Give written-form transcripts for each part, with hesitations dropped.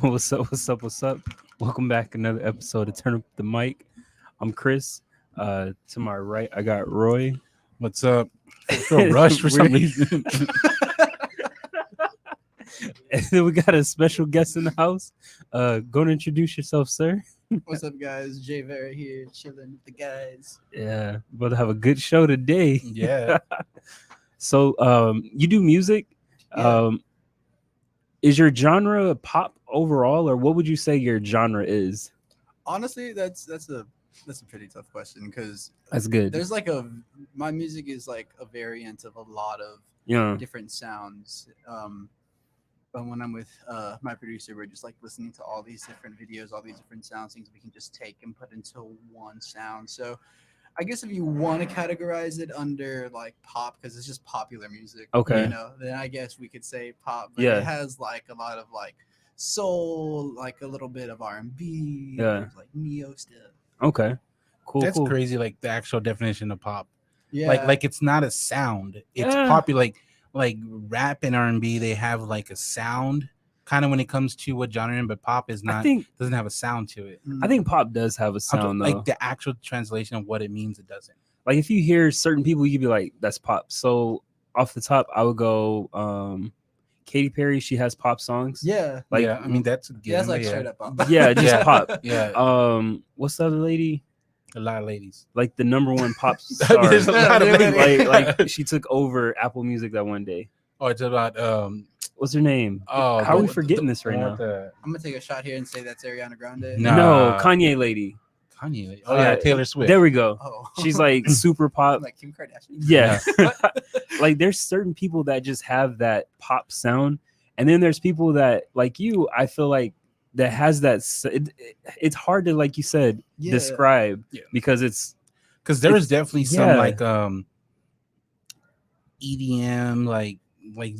What's up? What's up? What's up? Welcome back. Another episode of Turn Up the Mic. I'm Chris. To my right, I got Roy. What's up? I feel rushed for some We're- reason. and then we got a special guest in the house. Go and introduce yourself, sir. What's up, guys? Vera here, chilling with the guys. Yeah, about to have a good show today. Yeah. So, you do music. Yeah. Is your genre pop overall, or what would you say your genre is? Honestly, that's a pretty tough question because That's good. there's my music is like a variant of a lot of Yeah. different sounds. But when I'm with my producer, we're just like listening to all these different videos, all these different sounds, things we can just take and put into one sound. So I guess if you want to categorize it under like pop, because it's just popular music, Okay. then I guess we could say pop. But Yeah. it has like a lot of like soul, like a little bit of R&B, Yeah. there's like neo stuff. Okay. Cool. That's cool. crazy. Like the actual definition of pop. Yeah, Like it's not a sound. It's Yeah. popular. Like rap and R&B, they have like a sound kind of when it comes to what genre, but pop is I not. think Doesn't have a sound to it. I think pop does have a sound though. Like the actual translation of what it means, it doesn't. Like if you hear certain people, you'd be like, "That's pop." So off the top, I would go Katy Perry. She has pop songs. Yeah, Like yeah, I mean that's a yeah, that's given, like but straight up pop. yeah, just Yeah. pop. Yeah, What's the other lady? a lot of ladies. Like the number one pop I star. mean, there's a lot of Yeah, ladies. like she took over Apple Music that one day. Oh, it's about What's her name? oh, How are we the- forgetting the- this right the- now? the- I'm gonna take a shot here and say that's Ariana Grande. No. No, Nah. Kanye lady. Kanye. Oh yeah, Uh, Taylor Swift. There we go. Oh, She's like super pop. like Kim Kardashian. Yeah. Like there's certain people that just have that pop sound, and then there's people that like you, I feel like that has that it's hard to, like you said, Yeah. describe Yeah. because it's Because there was definitely some yeah. like EDM like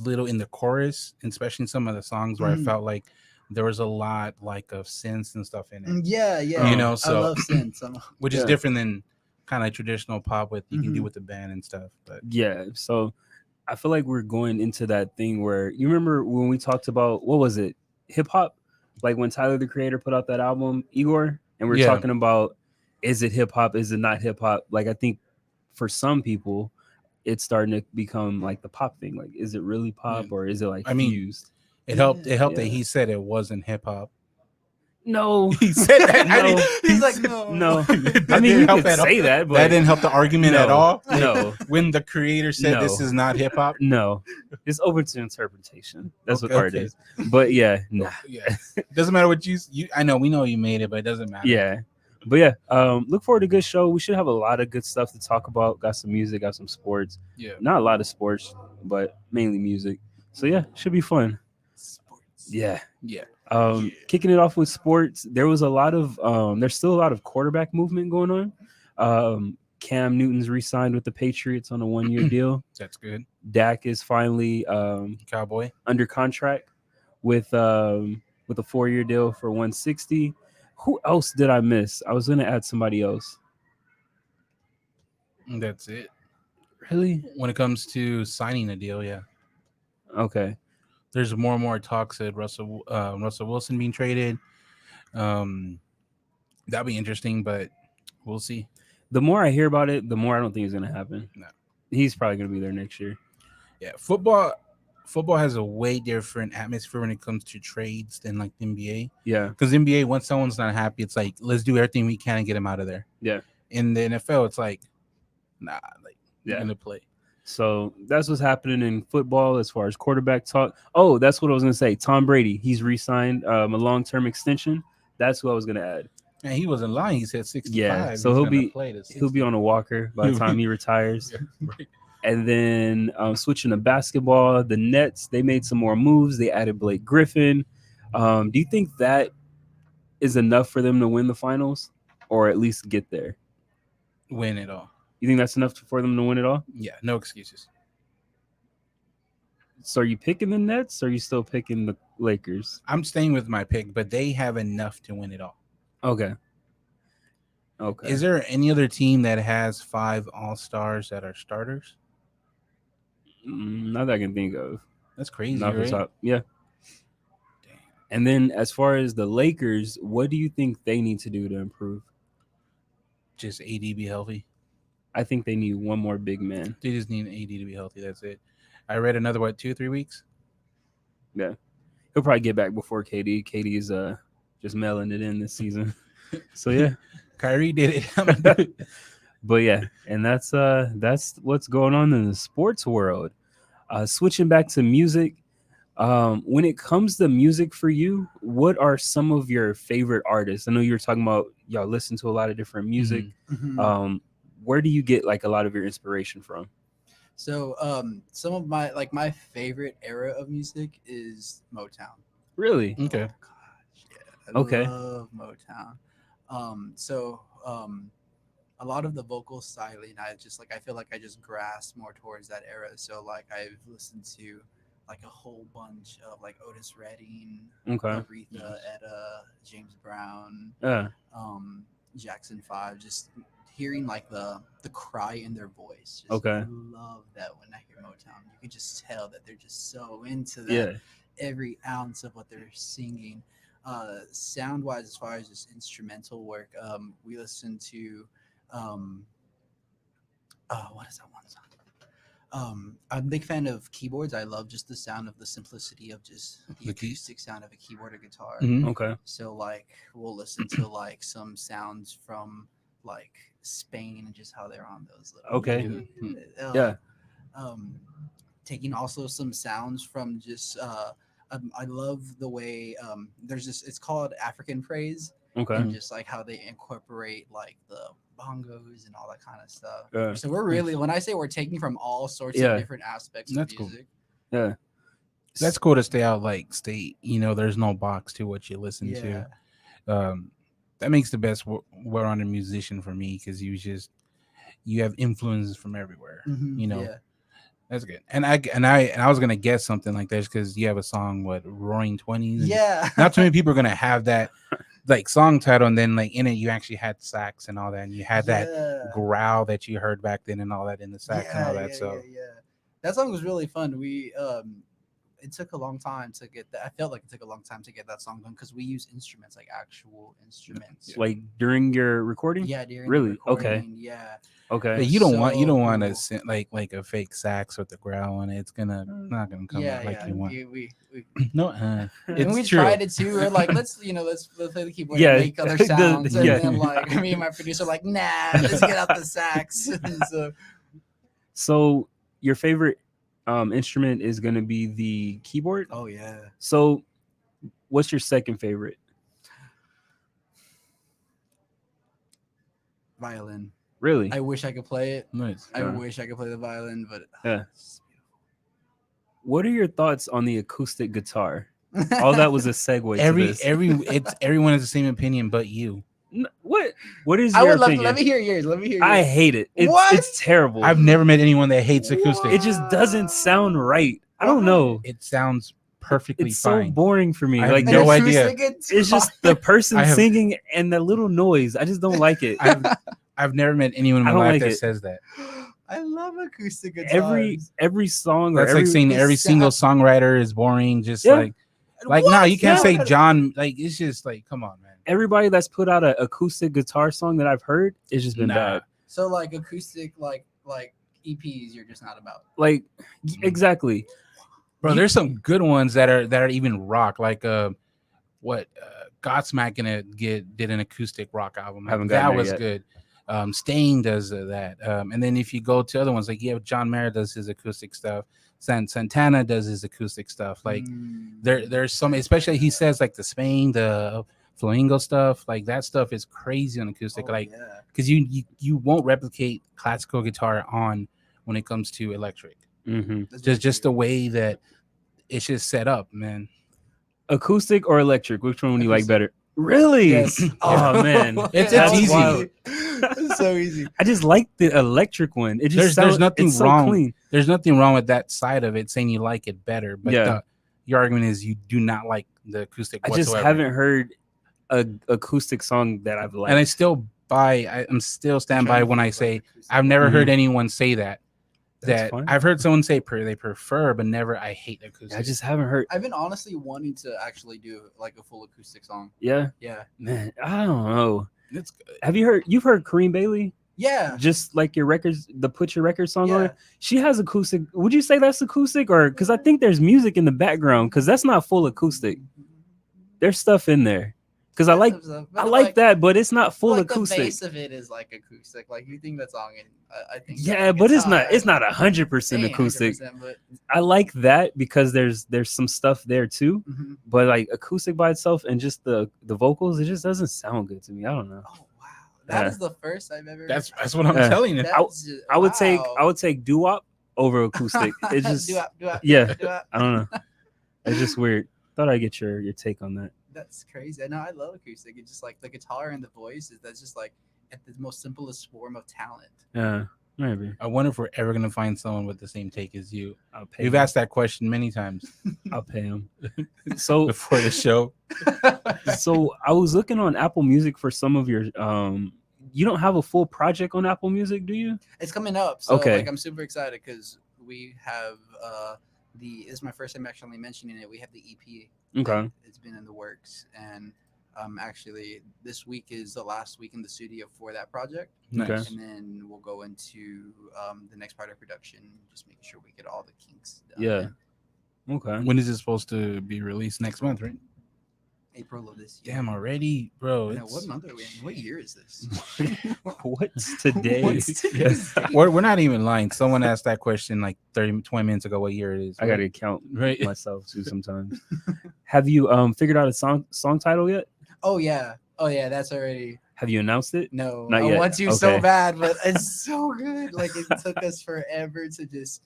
little in the chorus, and especially in some of the songs where I Mhm. felt like there was a lot like of synths and stuff in it, Yeah. You know, I so- love synths. which Yeah. is different than kind of like traditional pop with you can do Mhm. with the band and stuff. But yeah. So I feel like we're going into that thing where you remember when we talked about what was it, hip hop, like when Tyler the Creator put out that album Igor, and we're Yeah. talking about is it hip hop, is it not hip hop? Like I think for some people it's starting to become like the pop thing. Like is it really pop Yeah. or is it like I mean, fused? it helped. It helped Yeah. that he said it wasn't hip hop. No, He said that. I No. mean, He's like, no. no. that I mean, didn't you help could at all. say that, but That didn't help the argument at No. all. No. When the creator said this No. is not hip hop. no, it's open to interpretation. That's what Okay, art okay. is. But yeah, nah. Yeah, doesn't matter what you. I know we know you made it, but it doesn't matter. Yeah. But yeah, look forward to a good show. We should have a lot of good stuff to talk about. Got some music, got some sports. yeah. Not a lot of sports, but mainly music. So yeah, should be fun. Sports. Yeah. Yeah. Kicking it off with sports, there was a lot of there's still a lot of quarterback movement going on. Cam Newton's re-signed with the Patriots on a 1-year deal. That's good. Dak is finally Cowboy. under contract with a 4-year deal for 160. Who else did I miss? I was gonna add somebody else. That's it. Really? When it comes to signing a deal, yeah, Okay. there's more and more talks that Russell Wilson being traded. That'd be interesting, but we'll see. The more I hear about it, the more I don't think it's gonna happen. No. He's probably gonna be there next year. Yeah, football has a way different atmosphere when it comes to trades than like the NBA. Yeah. Because NBA, once someone's not happy, it's like let's do everything we can to get him out of there. Yeah. In the NFL, it's like, nah, like Yeah. you're gonna play. So that's what's happening in football as far as quarterback talk. Oh, that's what I was gonna say. Tom Brady, he's re-signed a long-term extension. That's who I was gonna add. And he wasn't lying. He said 65. Yeah, so he's he'll gonna be- play to He'll be 60. on a walker by the time he retires. Yeah, right. And then switching to basketball, the Nets, they made some more moves. They added Blake Griffin. Do you think that is enough for them to win the finals or at least get there? Win it all. You think that's enough for them to win it all? Yeah, no excuses. So are you picking the Nets or are you still picking the Lakers? I'm staying with my pick, but they have enough to win it all. Okay. Okay. Is there any other team that has 5 all-stars that are starters? Not that I can think of. That's crazy, Not off the right? top. Yeah. And then as far as the Lakers, what do you think they need to do to improve? Just AD be healthy. I think they need one more big man. They just need AD to be healthy. That's it. I read another 2-3 weeks. Yeah, he'll probably get back before KD. KD is just mailing it in this season. So yeah, Kyrie did it. I'm gonna do it. but yeah, and that's what's going on in the sports world. Switching back to music, when it comes to music for you, what are some of your favorite artists? I know you were talking about y'all listen to a lot of different music. Where do you get like a lot of your inspiration from? So some of my favorite era of music is Motown. Really? Okay. Oh gosh, yeah, I Okay. love Motown. A lot of the vocal styling, I feel like I just grasp more towards that era. So like I've listened to like a whole bunch of like Otis Redding, Okay. Aretha, Etta, James Brown, Yeah. Jackson 5, just hearing like the cry in their voice. Just, Okay. I love that when I hear Motown. You can just tell that they're just so into that, Yeah. every ounce of what they're singing. Sound wise, as far as just instrumental work, we listen to what is that one song? I'm a big fan of keyboards. I love just the sound of the simplicity of just the The keys? acoustic sound of a keyboard or guitar. Mhm. Okay. So like we'll listen to like some sounds from like Spain and just how they're on those little Okay. uh, Yeah. um taking also some sounds from just I love the way there's this, it's called African praise, Okay. and just like how they incorporate like the bongos and all that kind of stuff. Yeah. So we're really, when I say we're taking from all sorts Yeah. of different aspects That's of cool. music. Yeah. That's cool to stay out state. There's no box to what you listen Yeah. to. That makes the best well-rounded musician for me because you have influences from everywhere. Yeah. That's good. And I was gonna guess something like this because you have a song Roaring 20s. Yeah. Not too many people are gonna have that like song title, and then like in it you actually had sax and all that, and you had that growl that you heard back then and all that in the sax and all that. Yeah. That song was really fun. We it took a long time to get that. I felt like it took a long time to get that song done because we use instruments, like actual instruments. Like during your recording? Yeah, during the Really? Okay. recording, yeah. Okay. But you don't want So to cool. like a fake sax with the growl, and it's not gonna come out like you want. We No, and it's we true. tried it too. We're like, let's play the keyboard Yeah. and make other The- sounds. And yeah. then like me and my producer are like, nah, let's get out the sax. And So your favorite instrument is going to be the keyboard? oh yeah. So what's your second favorite? Violin. Really? I wish I could play it. Nice. I Yeah. wish I could play the violin, but Yeah. it's What are your thoughts on the acoustic guitar? beautiful. All that was a segue to this. Everyone has the same opinion, but you. What is I your would love to, opinion? let me hear yours. Let me hear yours. I hate it. What? It's terrible. I've never met anyone that hates acoustic. It just doesn't sound right. I don't know. It sounds perfectly It's so fine. boring for me. I have Like no there's- idea. acoustic It's just the person I have- singing and the little noise. I just don't like it. I've never met anyone in I my don't life like that it. says that. I love acoustic guitars. Every song or That's like saying the every single sound- songwriter is boring. Just Yeah. like no, you can't say John. Like it's just like, come on, man. everybody that's put out an acoustic guitar song that I've heard, it's just been Nah. bad. So like acoustic, like EPs, you're just not about. Like exactly. Bro, there's some good ones that are even rock. Like Godsmack did an acoustic rock album. Haven't that gotten there was yet. good. Stain does that. And then if you go to other ones, like John Mayer does his acoustic stuff. Santana does his acoustic stuff. Like there's some, especially he says like the Spain, the Flamingo stuff, like that stuff is crazy on acoustic. Because you won't replicate classical guitar on when it comes to electric. Mm-hmm. Just the way that it's just set up, man. Acoustic or electric? Which one would you like Acoustic. better? Really? Yes. Oh man, It's That's easy. wild. It's so easy. I just like the electric one. It just There's sounds, nothing it's so wrong. clean. There's nothing wrong with that side of it, saying you like it better. But Yeah. your argument is you do not like the acoustic I whatsoever. just haven't heard a acoustic song that I've liked. And I'm still stand by when I say I've never Mhm. heard anyone say that. That's that fine. I've heard someone say they prefer, but never I hate acoustic. I just haven't heard. I've been honestly wanting to actually do like a full acoustic song. Yeah, Yeah. man. I don't know. It's good. Have you heard? You've heard Kareem Bailey? Yeah. Just like your records, the Put Your Record song on Yeah. it. She has acoustic. Would you say that's acoustic, or because I think there's music in the background? Because that's not full acoustic. There's stuff in there. Because I like that, but it's not full like acoustic. The base of it is like acoustic. Like you think that song, and I think. Yeah, like, but it's not. hard. It's not 100% acoustic. 100%, but I like that because there's some stuff there too. mhm. But like acoustic by itself and just the vocals, it just doesn't sound good to me. I don't know. Oh wow, that Yeah. is the first I've ever. That's what I'm Yeah. telling you. That's just, I would wow. take doo-wop over acoustic. It's just Do-wop, yeah. do-wop. I don't know. It's just weird. Thought I'd get your take on that. That's crazy. No, I love acoustic. It's just like the guitar and the voice. That's just like at the most simplest form of talent. Yeah, maybe. I wonder if we're ever gonna find someone with the same take as you. I'll pay. We've him. asked that question many times I'll pay him. So before the show. so I was looking on Apple Music for some of your You don't have a full project on Apple Music, do you? It's coming up. So Okay. like I'm super excited because we have this is my first time actually mentioning it. We have the EP. Okay. It's been in the works, and actually this week is the last week in the studio for that project. Nice. Okay. And then we'll go into the next part of production, just making sure we get all the kinks done. Yeah. Okay. When is it supposed to be released? Next month, right? April of this year. Damn, already, bro. I know, what month are we in? What year is this? What's today? What's today's date? We're not even lying. Someone asked that question like 30, 20 minutes ago what year it is. I gotta count Right. myself too sometimes. Have you figured out a song title yet? Oh yeah, that's already. Have you announced it? No, Not I yet. want to so Okay. bad, but it's so good. Like it took us forever to just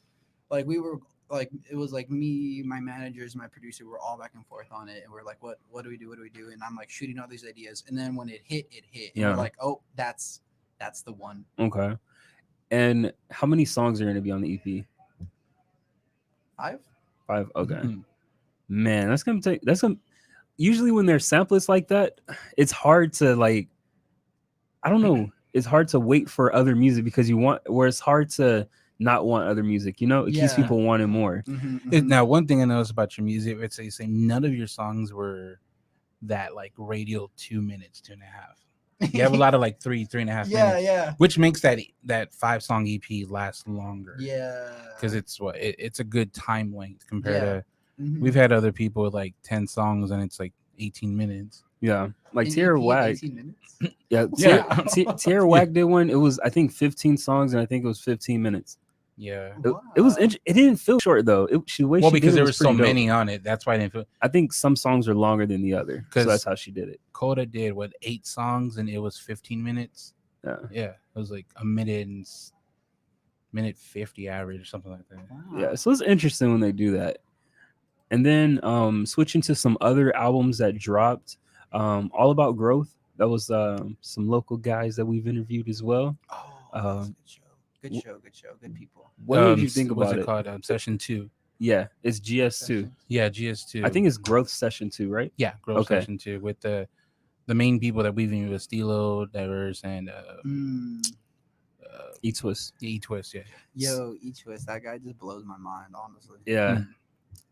like we were like it was like me, my managers, my producer were all back and forth on it, and we're like, what do we do? What do we do? And I'm like shooting all these ideas, and then when it hit, And Yeah. we're like, oh, that's the one. Okay. And how many songs are going to be on the EP? 5? 5. Okay. Mhm. Man, that's gonna usually when there's samplers like that, it's hard to like I don't know. It's hard to wait for other music because it's hard to not want other music, you know? It keeps Yeah. people wanting more. Now, one thing I noticed about your music, it's say none of your songs were that like radio 2 minutes, 2.5. You have a lot of like 3.5 Yeah, minutes, yeah, which makes that 5-song EP last longer. yeah. Because it's a good time length compared Yeah. to Mhm. we've had other people with like 10 songs and it's like 18 minutes. Yeah. Like An Tierra EP in Whack. 18 minutes? Yeah, Yeah. Tierra Whack did one. It was I think 15 songs and I think it was 15 minutes. Yeah. It was Wow. it didn't feel short though. Well, She because did it there were so pretty dope. many on it. That's why I didn't feel. I think some songs are longer than the other. So 'Cause- that's how she did it. Coda did 8 songs and it was 15 minutes. Yeah. Yeah. It was like a minute 50 average or something like that. Wow. Yeah, so it's interesting when they do that. And then switching to some other albums that dropped, All About Growth. That was some local guys that we've interviewed as well. Oh, that's a Um, good show. Good show. Good show. Good people. What did you think What's about it it? called? Session 2. Yeah, it's GS2. Yeah, GS2. I think it's Growth Session 2, right? yeah, Growth Okay. Session 2 with the main people that we've been with Stilo, Divers, and E-Twist. E-Twist. Yeah. Yo, E-Twist, that guy just blows my mind, honestly. Yeah. Mm.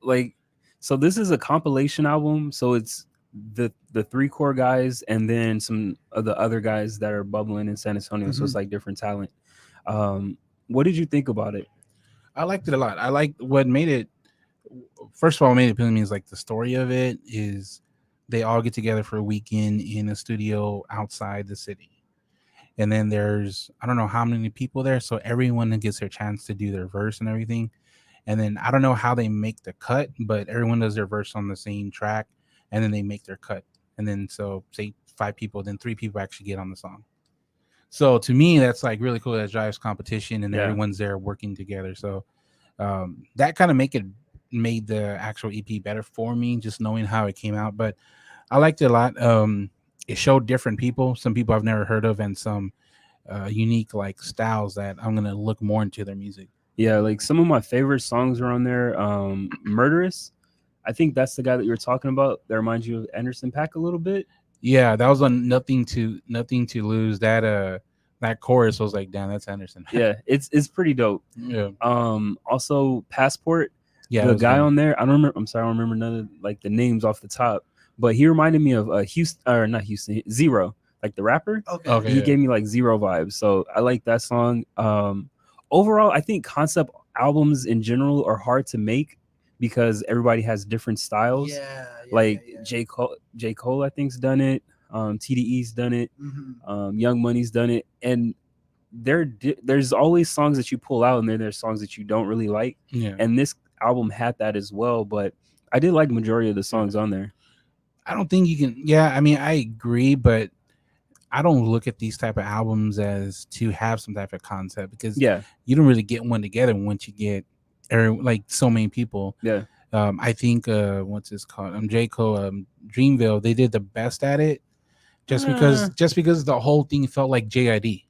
Like, so this is a compilation album. So it's the 3 core guys and then some of the other guys that are bubbling in San Antonio. So it's like different talent. What did you think about it? I liked it a lot. I liked what made it. First of all, what made it appealing to me is like the story of it is they all get together for a weekend in a studio outside the city. And then there's, I don't know how many people there. So everyone gets their chance to do their verse and everything. And then I don't know how they make the cut, but everyone does their verse on the same track. And then they make their cut. And then so say 5 people, then 3 people actually get on the song. So to me, that's like really cool. That drives competition and Yeah. everyone's there working together. So that kind of made the actual EP better for me, just knowing how it came out. But I liked it a lot. It showed different people, some people I've never heard of, and some unique like styles that I'm gonna look more into their music. Yeah, like some of my favorite songs are on there. Murderous. I think that's the guy that you were talking about. That reminds you of Anderson .Paak a little bit. Yeah, that was on Nothing to Lose. That that chorus was like, damn, that's Anderson. Yeah, it's pretty dope. Yeah. Also Passport, Yeah, it the was guy good. on there, I don't remember. I'm sorry, I don't remember none of like the names off the top, but he reminded me of Houston, or not Houston, Zero, like the rapper. Okay. Okay. He Yeah. gave me like Zero vibes, so I like that song. Overall, I think concept albums in general are hard to make because everybody has different styles. Yeah. Like J Cole, I think's done it. TDE's done it. Hmm. Young Money's done it, and there's always songs that you pull out, and then there's songs that you don't really like. Yeah. And this album had that as well, but I did like the majority of the songs on there. I don't think you can. Yeah, I mean, I agree, but I don't look at these type of albums as to have some type of concept because Yeah, you don't really get one together once you get like so many people. yeah. I think what's this called? J Cole, Dreamville. They did the best at it, Uh, just because the whole thing felt like JID.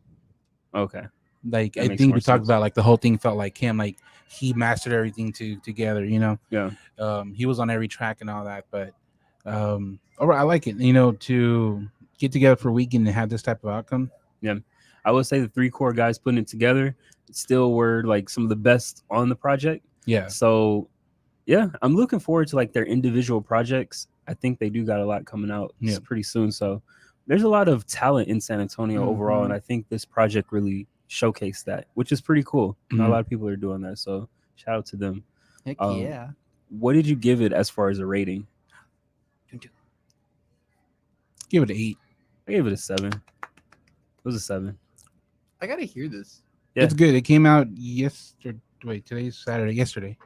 okay, Like that I makes think more we talked sense. about, like the whole thing felt like him. Like he mastered everything together. Yeah, He was on every track and all that. But all right, I like it. To get together for a weekend and have this type of outcome. yeah. I would say the three core guys putting it together still were like some of the best on the project. Yeah. So yeah, I'm looking forward to like their individual projects. I think they do got a lot coming out Yeah. pretty soon. So there's a lot of talent in San Antonio overall, and Mhm. I think this project really showcased that, which is pretty cool. Not a Mhm. lot of people are doing that, so shout out to them. Heck Um, yeah. What did you give it as far as a rating? Give it an 8. I gave it a 7. It was a 7. I gotta hear this. Yeah. It's good. It came out yesterday. Wait, today's Saturday. Yesterday.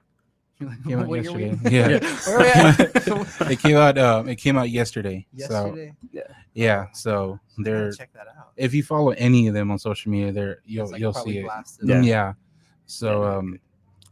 Came out What year were you? yesterday. Yeah. Where are we at? It came out. It came out yesterday. Yesterday. Yeah. Yeah. So I they're. gotta check that out. If you follow any of them on social media, there It's, like, you'll probably see it. blasted. Yeah. Yeah. So Yeah.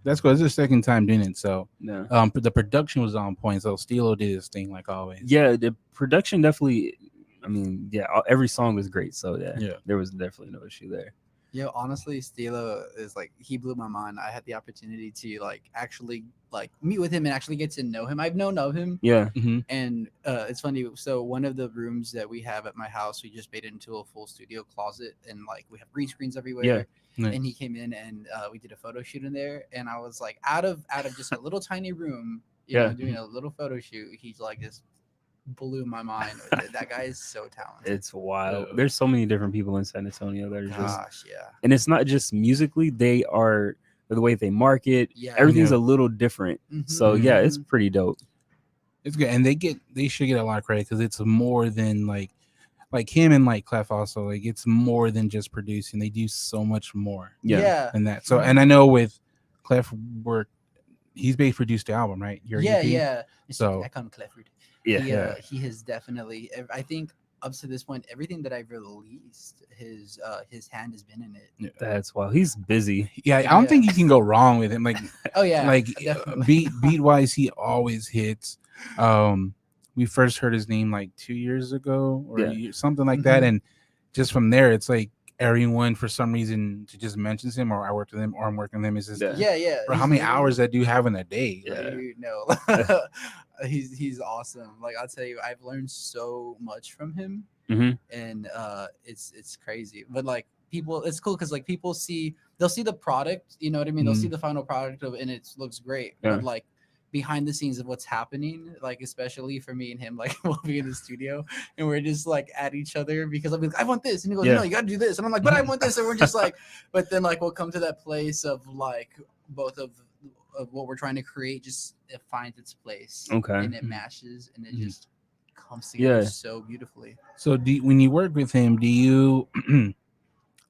that's good. It's the second time doing it. So No. the production was on point. So Stilo did his thing like always. Yeah, the production definitely. I mean, yeah, every song was great. So Yeah. there was definitely no issue there. Yo, honestly, Stilo is like, he blew my mind. I had the opportunity to like actually like meet with him and actually get to know him. I've known of him, Yeah, Mm-hmm. and it's funny. So one of the rooms that we have at my house, we just made it into a full studio closet, and like we have green screens everywhere. Yeah. Nice. And he came in and we did a photo shoot in there, and I was like, out of just a little tiny room, Yeah. doing a little photo shoot. He's like just blew my mind. That guy is so talented. it's wild. There's so many different people in San Antonio that are just, Gosh, yeah. and it's not just musically. They are the way they market. Yeah. Everything's Yeah. a little different. Mhm, So yeah, it's mhm. pretty dope. It's good, and they should get a lot of credit because it's more than like him and like Clef also, like it's more than just producing. They do so much more Yeah. than that. So and I know with Clef work, he's basically produced the album, right? Your Yeah, EP? yeah. So- I call him Clifford. Yeah. He has definitely. I think up to this point, everything that I've released, his hand has been in it. That's wild. He's busy. Yeah, I don't Yeah. think you can go wrong with him. Like Oh yeah, like definitely. beat wise, he always hits. We first heard his name like 2 years ago or Yeah. something like that, Mhm. and just from there, it's like everyone for some reason to just mentions him, or I worked with him, or I'm working with him. Is just Yeah. Yeah. for how many hours that do you have in a day? Yeah. Like, Dude, no. he's awesome. Like I'll tell you, I've learned so much from him, Hmm. and it's crazy. But like people, it's cool because like they'll see the product. You know what I mean? They'll see the final product and it looks great. Yeah. But like behind the scenes of what's happening, like especially for me and him, like we'll be in the studio and we're just like at each other because I'll be like, I want this, and he goes, Yeah. no, you gotta do this, and I'm like, but I want this, and we're just like, but then like we'll come to that place of like both of what we're trying to create, just it finds its place, Okay. and it matches, and it Mhm. just comes together Yeah. so beautifully. so when you work with him, do you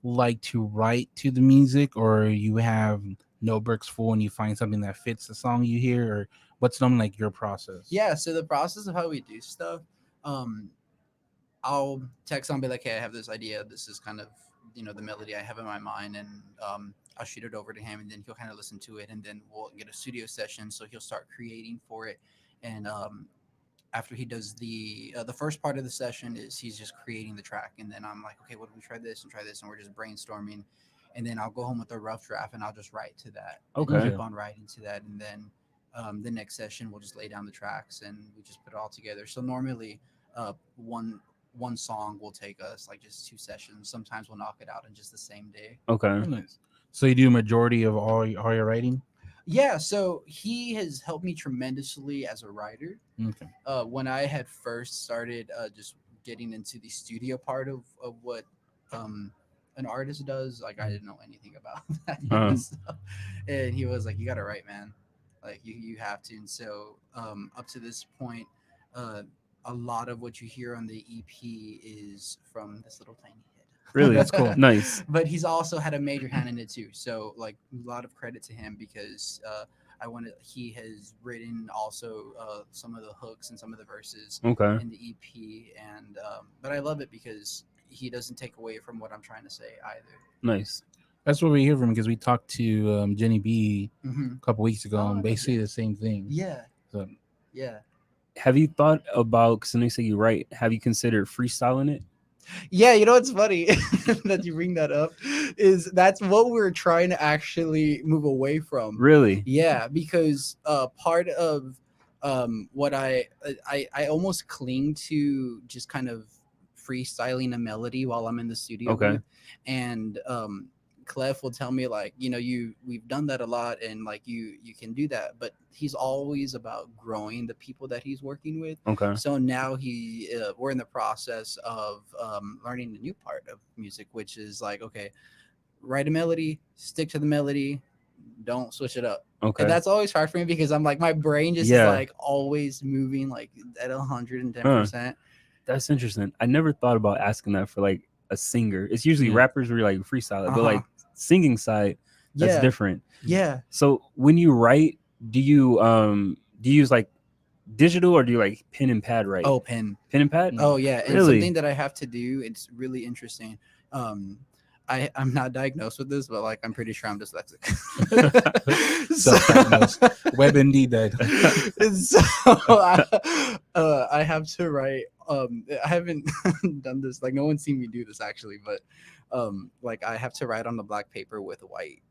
like to write to the music, or you have notebooks full and you find something that fits the song you hear, or what's something like your process? Yeah, so the process of how we do stuff, um, I'll text on, be like, hey, I have this idea. This is kind of the melody I have in my mind, and I'll shoot it over to him, and then he'll kind of listen to it, and then we'll get a studio session. So he'll start creating for it, and after he does the first part of the session is he's just creating the track, and then I'm like, okay, what if we try this, and we're just brainstorming, and then I'll go home with a rough draft and I'll just write to that. And Okay. keep on writing to that, and then the next session we'll just lay down the tracks and we just put it all together. So normally one one song will take us like just 2 sessions. Sometimes we'll knock it out in just the same day. Okay. Nice. So you do majority of all your writing? Yeah, so he has helped me tremendously as a writer. Okay. When I had first started just getting into the studio part of what um, an artist does, like I didn't know anything about that Uh, stuff. And he was like, "You got to write, man. Like you have to." And so up to this point, uh, a lot of what you hear on the EP is from this little tiny really? That's cool. kid. Nice. But he's also had a major hand in it too. So like a lot of credit to him because he has written also some of the hooks and some of the verses Okay. in the EP, and but I love it because he doesn't take away from what I'm trying to say either. Nice. That's what we hear from him because we talked to Jenny B Mm-hmm. a couple weeks ago Oh, and no, basically yeah. the same thing. Yeah, So yeah. Have you thought about, because when you say you write, have you considered freestyling it? Yeah, you know what's funny that you bring that up is that's what we're trying to actually move away from. Really? Yeah, because part of what I almost cling to just kind of freestyling a melody while I'm in the studio Okay. booth, and Clef will tell me like, you know, we've done that a lot, and like you can do that, but he's always about growing the people that he's working with. Okay. So now we're in the process of learning the new part of music, which is like, okay, write a melody, stick to the melody, don't switch it up. Okay. And that's always hard for me because I'm like my brain just is Yeah. like always moving like at 110%. That's interesting. I never thought about asking that for like a singer. It's usually Yeah. rappers where you like freestyle it, but Uh-huh. like singing side, that's Yeah. different. Yeah. So when you write, do you use like digital or do you like pen and pad write? Oh, pen. Pen and pad? Oh yeah, and Really? something that I have to do. It's really interesting. I'm not diagnosed with this, but like I'm pretty sure I'm dyslexic. Self-diagnosed. WebMD died. So I have to write. I haven't done this. Like no one's seen me do this actually, but like I have to write on the black paper with a white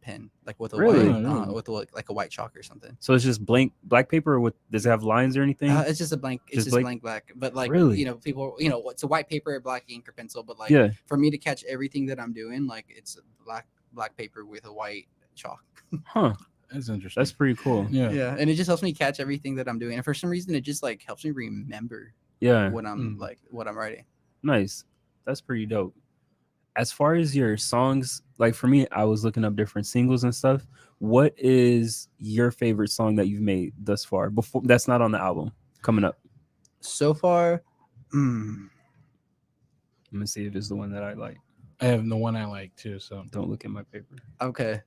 pen, like with a Really? white with like a white chalk or something. So it's just blank black paper or does it have lines or anything? It's just a blank. It's Just just blank? black. But like Really? people, it's a white paper, black ink or pencil. But like Yeah. for me to catch everything that I'm doing, like it's black paper with a white chalk. Huh. That's interesting. That's pretty cool. Yeah. Yeah, and it just helps me catch everything that I'm doing. And for some reason, it just like helps me remember Yeah. what I'm writing. Nice. That's pretty dope. As far as your songs, like for me, I was looking up different singles and stuff. What is your favorite song that you've made thus far? Before that's not on the album coming up. So far, I'm gonna see if it's the one that I like. I have the one I like too. So Don't look at my paper. okay,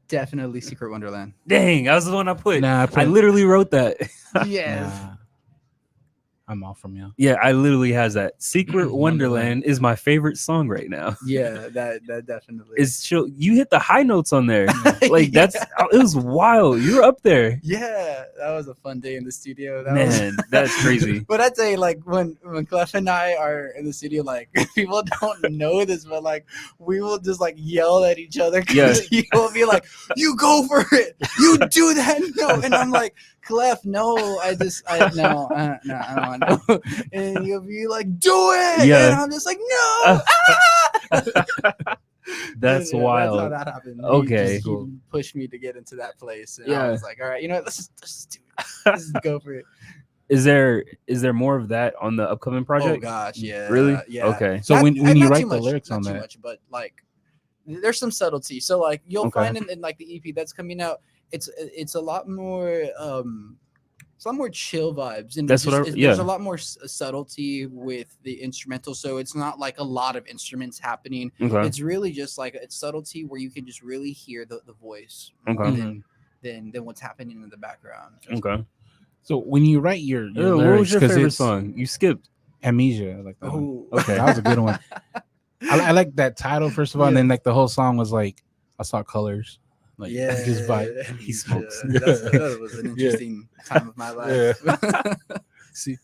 definitely Secret Wonderland. Dang, that was the one I put. Nah, I literally wrote that. Yes. nah, I'm off from you. Yeah, I literally has that. Secret Wonderland. Wonderland is my favorite song right now. Yeah, that definitely It's chill. You hit the high notes on there. Like Yeah. it was wild. You're up there. Yeah, that was a fun day in the studio. That Man, that's crazy. But I'd say like when Clef and I are in the studio, like people don't know this, but like we will just like yell at each other because he will be like, "You go for it, you do that." No, and I'm like, Clef, no, I don't want to. And he'll be like, "Do it," Yeah. and I'm just like, "No." That's Yeah, wild. That's how that happened. Okay. He pushed me to get into that place, and Yeah. I was like, "All right, you know what? Let's just do it. Let's just go for it." Is there more of that on the upcoming project? Oh gosh, yeah. Really? Yeah. Okay. So when you not write too the much, lyrics not on too that, much, but like there's some subtlety. So like you'll Okay. find in like the EP that's coming out, it's a lot more it's a lot more chill vibes, and That's what there's a lot more subtlety with the instrumental. So it's not like a lot of instruments happening. Okay. It's really just like it's subtlety where you can just really hear the voice Okay. more Mm-hmm. than what's happening in the background. Okay. so when you write your What lyrics, was your 'cause favorite it's song? You skipped. Amnesia, I like that one. Oh, Okay. That was a good one. I like that title first of all, and Yeah. then like the whole song was like I saw colors, like yeah, just vibe. He smokes. That was an Yeah. interesting time of my life. See,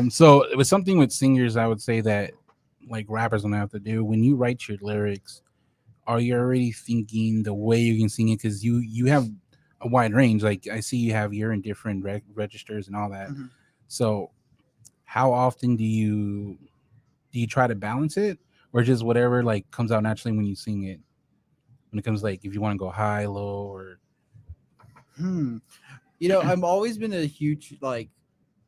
so it was something with singers. I would say that like rappers don't have to do when you write your lyrics. Are you already thinking the way you can sing it? Because you have a wide range. Like I see you have you're in different registers and all that. Mhm. So how often do you try to balance it, or just whatever like comes out naturally when you sing it? When it comes like if you want to go high, low, or Hmm. I've always been a huge like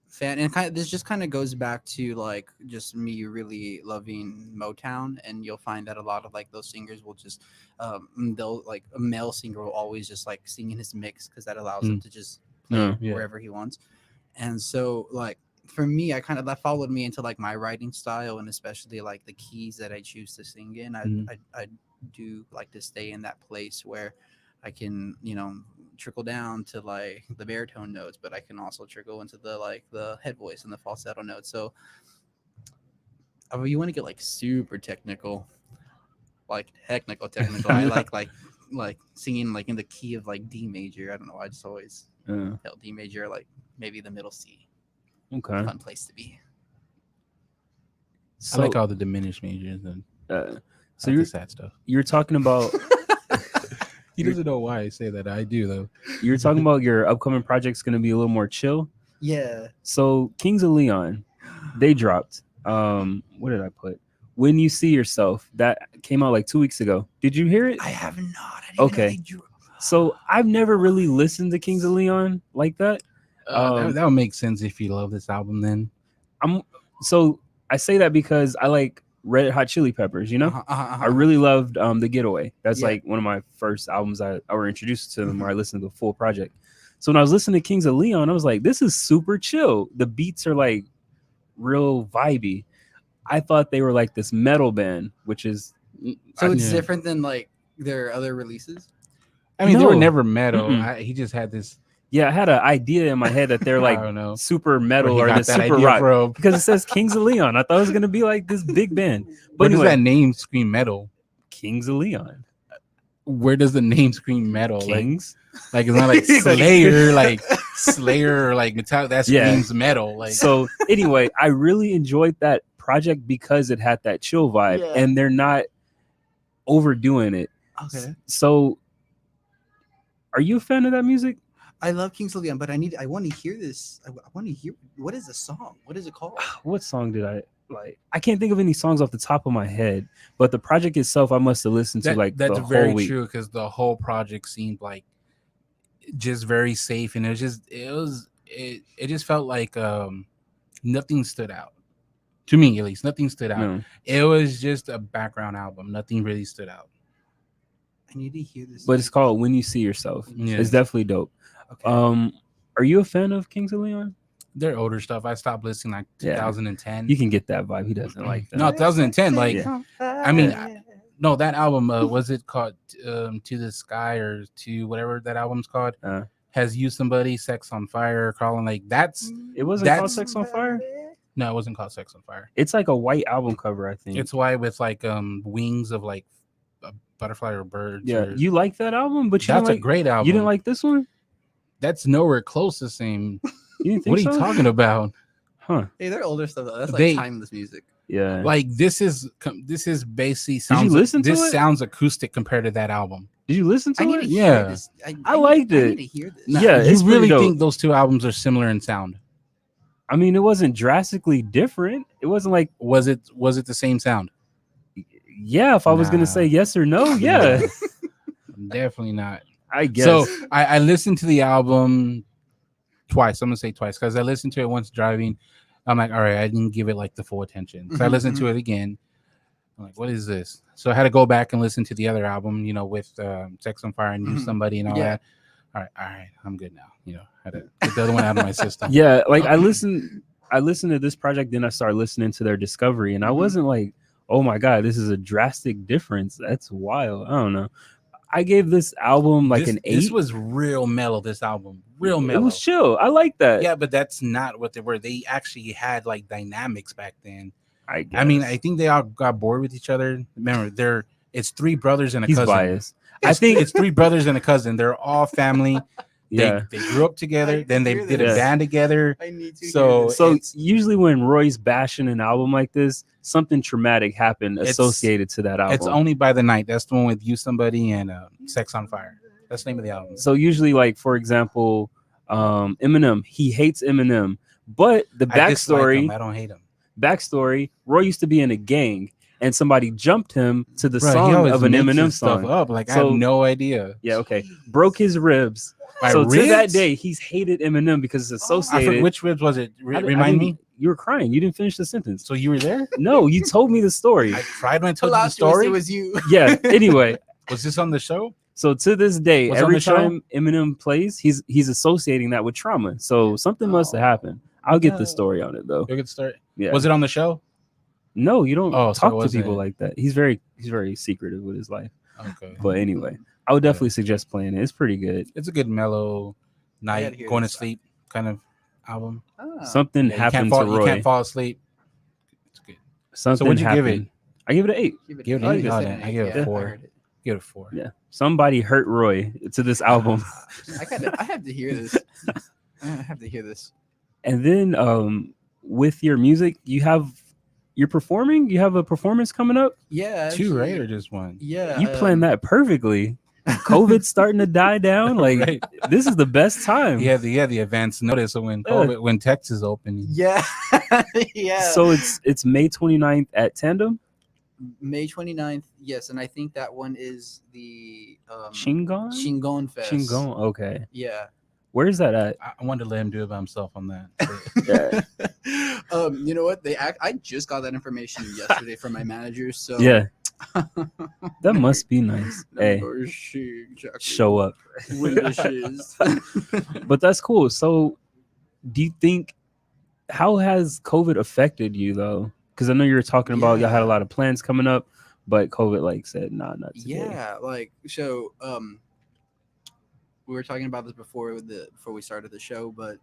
fan, and this just kind of goes back to like just me really loving Motown, and you'll find that a lot of like those singers will just they'll like a male singer will always just like sing in his mix because that allows him to just play Yeah. wherever he wants. And so like for me, I kind of that followed me into like my writing style, and especially like the keys that I choose to sing in. I do like to stay in that place where I can trickle down to like the baritone notes, but I can also trickle into the like the head voice and the falsetto notes. So you want to get like super technical, like technical. I like singing like in the key of like D major. I don't know. I just always felt D major like maybe the middle C. Okay. Fun place to be. I like all the diminished majors and so like you're the sad stuff. you're talking about He doesn't know why I say that. I do though. you're talking about your upcoming project's going to be a little more chill. Yeah. So Kings of Leon, they dropped. What did I put? When You See Yourself, that came out like 2 weeks ago. Did you hear it? I have not. I didn't Okay. Even know they drew. So I've never really listened to Kings of Leon like that. That would make sense if you love this album. Then So I say that because I like Red Hot Chili Peppers. I really loved The Getaway. That's like one of my first albums I were introduced to them where I listened to the full project. So when I was listening to Kings of Leon, I was like, this is super chill. The beats are like real vibey. I thought they were like this metal band, which is so it's different than like their other releases. I mean, they No. were never metal. He just had this. Yeah, I had an idea in my head that they're like I don't know. super metal Where or he got the that super idea rock from. because it says Kings of Leon. I thought it was gonna be like this big band. But Where anyway, does that name scream metal? Kings of Leon. Where does the name scream metal? Kings? Like it's not like Slayer, like Slayer, or like Metallica. That Yeah. screams metal. Like So anyway, I really enjoyed that project because it had that chill vibe and they're not overdoing it. Okay. So are you a fan of that music? I love Kings of Leon, but I want to hear this. I want to hear what is the song? What is it called? What song did I like? I can't think of any songs off the top of my head, but the project itself I must have listened to like that's the very whole week. true because the whole project seemed like just very safe, and it just felt like nothing stood out to me, at least. Nothing stood out. No. It was just a background album. Nothing really stood out. I need to hear this. But it's called When You See Yourself. Yeah. It's definitely dope. Okay. Are you a fan of Kings of Leon? Their older stuff, I stopped listening like 2010. You can get that vibe. He doesn't like that. No, 2010. Like, Yeah. I mean, no, that album was it called To the Sky or To whatever that album's called? Has You Somebody, Sex on Fire, calling like that's. It wasn't called Sex on Fire. No, it wasn't called Sex on Fire. It's like a white album cover, I think. It's white with like wings of like a butterfly or birds. Yeah, or, you like that album, but that's a great album. You didn't like this one? That's nowhere close to the same. You didn't think What are you so? talking about? Huh? Hey, they're older stuff though. That's like timeless music. Yeah. Like this is basically sounds. Did you listen to this it? sounds acoustic compared to that album. Did you listen to I need it? to Yeah. hear this. I liked it. I need to hear this. Nah, Yeah, you it's pretty really dope. think those two albums are similar in sound? I mean, it wasn't drastically different. It wasn't like, Was it the same sound? yeah, if I was gonna Nah. say yes or no, yeah, Definitely not. I guess. So I listened to the album twice. I'm gonna say twice because I listened to it once driving. I'm like, all right, I didn't give it like the full attention. So I listened to it again. I'm like, what is this? So I had to go back and listen to the other album, with Sex on Fire and You Somebody and all that. All right, I'm good now. I had to get the other one out of my system. yeah, like I listened to this project, then I started listening to their Discovery, and I wasn't like, oh my god, this is a drastic difference. That's wild. I don't know. I gave this album like an 8. This was real mellow. This album, real mellow. It was chill. I like that. Yeah, but that's not what they were. They actually had like dynamics back then. I guess. I mean, I think they all got bored with each other. Remember, it's 3 brothers and a He's cousin. biased. I think it's 3 brothers and a cousin. They're all family. Yeah. They grew up together. Then they did a this. band together. I need to. So So it's- usually when Roy's bashing an album like this, something traumatic happened associated to that album. It's Only by the Night. That's the one with You Somebody and Sex on Fire. That's the name of the album. So usually, like for example, Eminem, he hates Eminem, But the I dislike backstory, him. I don't hate him. Roy used to be in a gang, and somebody jumped him to the Bro, he song always of an makes Eminem his stuff song. up. Like I So- have no idea. Yeah, okay. Broke his ribs. My So to that ribs? day, he's hated Eminem because it's I forgot associated. which ribs was it? I Remind didn't- me. You were crying. You didn't finish the sentence. So you were there? No, you told me the story. I tried when I told you the Plot twist, story. it was you. Yeah. Anyway, Was this on the show? so to this day, Was on every the show? time Eminem plays, he's associating that with trauma. So something must have happened. I'll get the story on it though. You could start. Yeah. Was it on the show? No, you don't Oh, so talk it to wasn't- people like that. He's very secretive with his life. Okay. But anyway, I would definitely suggest playing it. It's pretty good. It's a good mellow gotta night, hear going to this. sleep kind of album. Ah. Something Yeah, you can't happened fall. to You Roy. can't fall asleep. It's good. Something what'd you give happened. it? I give it an 8. Give it Oh, an you eight. said Oh, an I eight, give it a yeah, 4. heard it. Give it a 4. Yeah. Somebody hurt Roy to this album. I have to hear this. I have to hear this. And then with your music, you're performing? You have a performance coming up? Yeah. 2, actually, right, or just 1? Yeah. You planned that perfectly. COVID's starting to die down. Like Right. this is the best time. Yeah, the advance notice of when Yeah. COVID, when Texas opened. Yeah. Yeah. So it's May 29th at Tandem. May 29th. Yes, and I think that one is the Shingon? Shingon Fest. Shingon. Okay. Yeah. Where's that at? I wanted to let him do it by himself on that. Yeah. You know what? I just got that information yesterday from my manager. So Yeah. That must be nice. Hey, show up. But that's cool. So do you think how has COVID affected you though? Because I know you were talking about y'all had a lot of plans coming up, but COVID like said, nah, not today. Yeah, like so we were talking about this before we started the show, but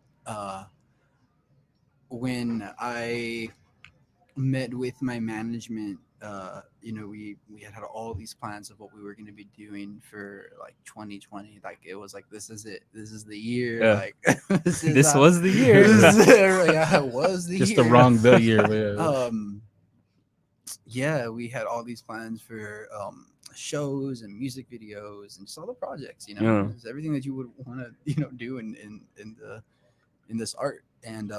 when I met with my management, we had all these plans of what we were going to be doing for like 2020. Like it was like this is it. This is the year. Yeah. Like This was the year. Yeah, it was the Just year. the wrong the year. Yeah. Yeah, we had all these plans for shows and music videos and just all the projects, Yeah. just everything that you would want to do in this art, and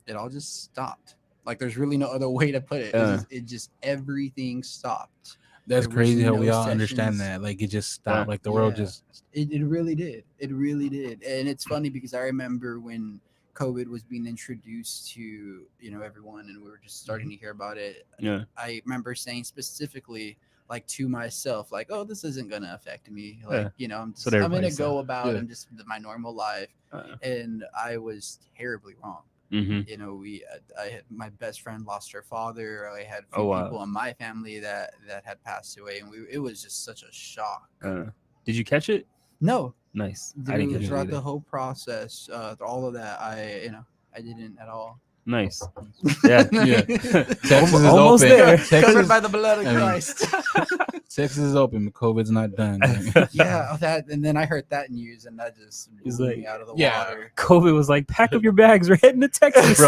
it all just stopped. Like there's really no other way to put it. It just everything stopped. That's there was crazy how no we all understand sessions. that. Like it just stopped. Like the world Yeah. just. It really did. It really did. And it's funny because I remember when COVID was being introduced to everyone, and we were just starting to hear about it. Yeah. I remember saying specifically, like to myself, like, "Oh, this isn't gonna affect me. Like, I'm what everybody gonna said. go about Yeah. and just my normal life." And I was terribly wrong. Mm-hmm. I had my best friend lost her father. I had a Oh, few wow. people in my family that had passed away, and it was just such a shock. Did you catch it? No, Nice. I didn't catch it throughout either. the whole process, all of that, I didn't at all. Nice. Yeah. Yeah. Texas is Almost open. there. Texas, Covered by the blood of I mean, Christ. Texas is open, but COVID's not done. Yeah, and then I heard that news, and that just He's blew like, me out of the yeah. water. COVID was like, pack up your bags. We're heading to Texas,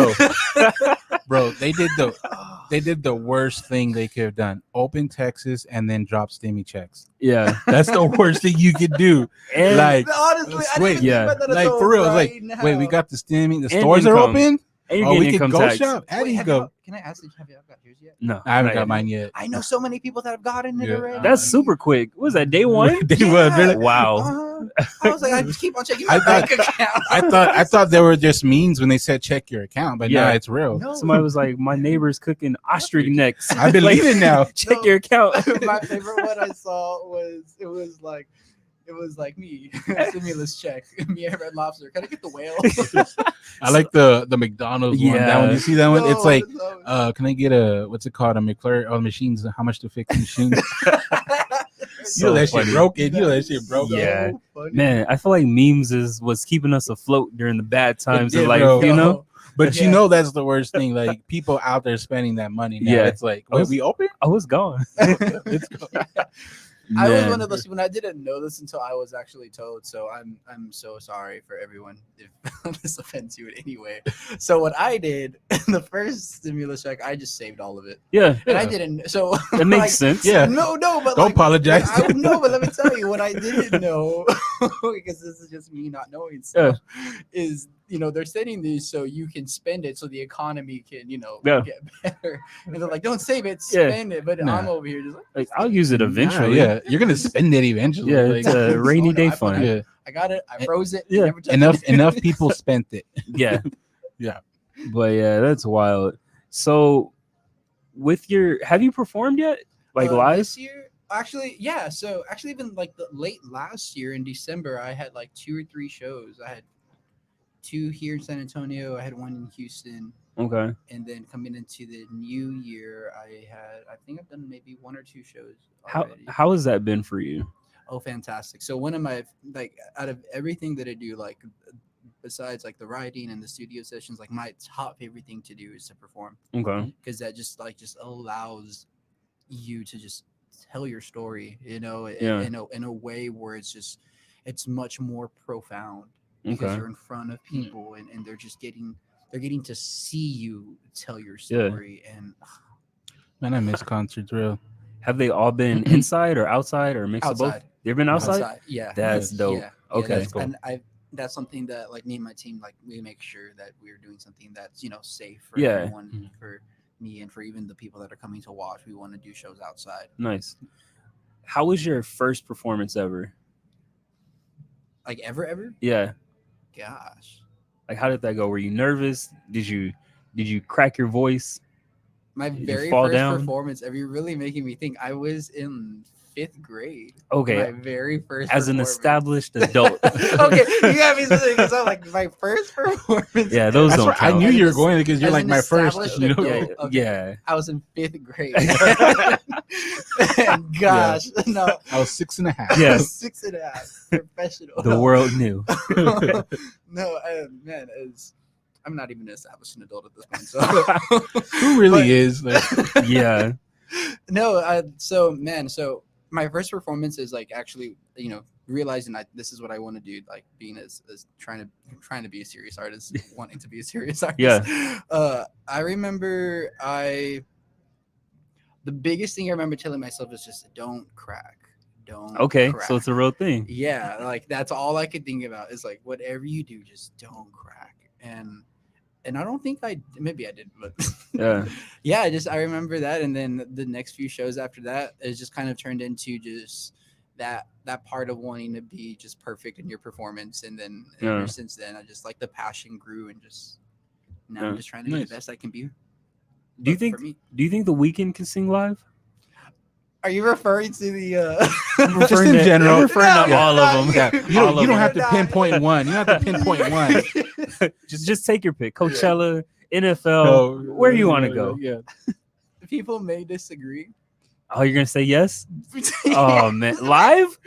Bro, they did the worst thing they could have done. Open Texas and then drop stimmy checks. Yeah. That's the worst thing you could do. And Like, Honestly, I wait, didn't yeah. think about that like until for real. It's right like, wait, we now. got the stimmy. The And stores are income. open. and you're Oh, we getting could income go tax. shop. How do Wait, you go? can I ask you, have you got yours yet? No, I haven't not got yet. mine yet. I know so many people that have gotten it Yeah. already. That's super quick. What was that, day one? They Yeah. were really- Wow. I was like, I just keep on checking my I thought- bank account. I thought they were just memes when they said check your account, but Yeah. now it's real. No. Somebody was like, my neighbor's cooking ostrich necks. I believe it now. Check No. your account. My favorite one I saw was it was like me, stimulus check, me at Red Lobster. Can I get the whale? I like the McDonald's one. That one. Yeah. You see that one? It's No, like, no. can I get a what's it called? A McFlurry? Oh, machines. How much to fix the machine? So You know that funny. shit broken. You know that shit broken. Yeah. So funny. Man, I feel like memes is what's keeping us afloat during the bad times It in did, life, bro. you know? But you Yeah. know that's the worst thing. Like people out there spending that money now. Yeah. It's like, wait, we open? I was gone. It's I was Man. one of those people. I didn't know this until I was actually told. So I'm so sorry for everyone if this offends you in any way. So what I did, the first stimulus check, I just saved all of it, Yeah, and I Yeah. didn't. So that makes like, sense. Yeah. No, but Don't like, apologize. No, but let me tell you what I didn't know, because this is just me not knowing stuff. Is they're setting these so you can spend it so the economy can, Yeah. get better. And they're like, don't save it, Yeah. spend it. But Nah. I'm over here just Like, I'll use it eventually. Yeah, you're gonna spend it eventually. Yeah, like, it's a rainy Oh, no, day I put fund. it- yeah. I got it. I And- froze it. yeah. Never touched enough it. enough people spent it. Yeah. Yeah. But yeah, that's wild. So with have you performed yet? Like live? This year, actually, yeah. So actually, even like the late last year in December, I had like 2 or 3 shows. I had 2 here in San Antonio. I had 1 in Houston, Okay. and then coming into the new year, I think I've done maybe 1 or 2 shows How already. how has that been for you? Oh, fantastic! So one of my like out of everything that I do, like besides like the writing and the studio sessions, like my top favorite thing to do is to perform Okay. because that just allows you to just tell your story, Yeah. in a way where it's much more profound because Okay. you're in front of people and they're getting to see you tell your Yeah. story. And Man, I miss concerts, real. Have they all been inside or outside or mix of both? Outside. They've been outside? Yeah, That's dope. yeah, Okay. that's, cool. and that's something that like me and my team, like we make sure that we're doing something that's safe for Yeah. everyone, Mhm. for me and for even the people that are coming to watch. We want to do shows outside. Nice. How was your first performance ever? Like ever? Yeah. Gosh. Like, how did that go? Were you nervous? Did you crack your voice? My You very fall first down? performance, you're really making me think. I was in 5th grade. Okay. My very first As an performance. established adult. Okay, you got me specific. Because I'm like, my first performance. Yeah, those That's don't why I count. knew As you an were going because you're as like an my first. established You know? adult. Yeah, Okay. yeah. I was in 5th grade. And gosh, no. I was 6.5. Yeah. 6.5. Professional. The No. world knew. No, man, I'm not even an established adult at this point. So Who really But- is? Like, Yeah. No, so my first performance is like actually, realizing this is what I want to do, like being as trying to be a serious artist, wanting to be a serious artist. Yeah. I remember the biggest thing I remember telling myself is just don't crack. Don't Okay. crack. So it's a real thing. Yeah, like that's all I could think about is like whatever you do, just don't crack. And I don't think maybe I did, but Yeah. yeah, I remember that. And then the next few shows after that, it just kind of turned into just that part of wanting to be just perfect in your performance. And then Yeah. ever since then, I just like the passion grew and just now Yeah. I'm just trying to be Nice. the best I can be. Do you But think for me, the Weeknd can sing live? are you referring to the Just in general. I'm referring to No, all no, of them. yeah, All you of don't have to them. pinpoint one. You don't have to pinpoint one. Just take your pick. Coachella, NFL, No, where you want to go. Yeah. people may disagree. Oh, you're gonna say yes? Oh man, live?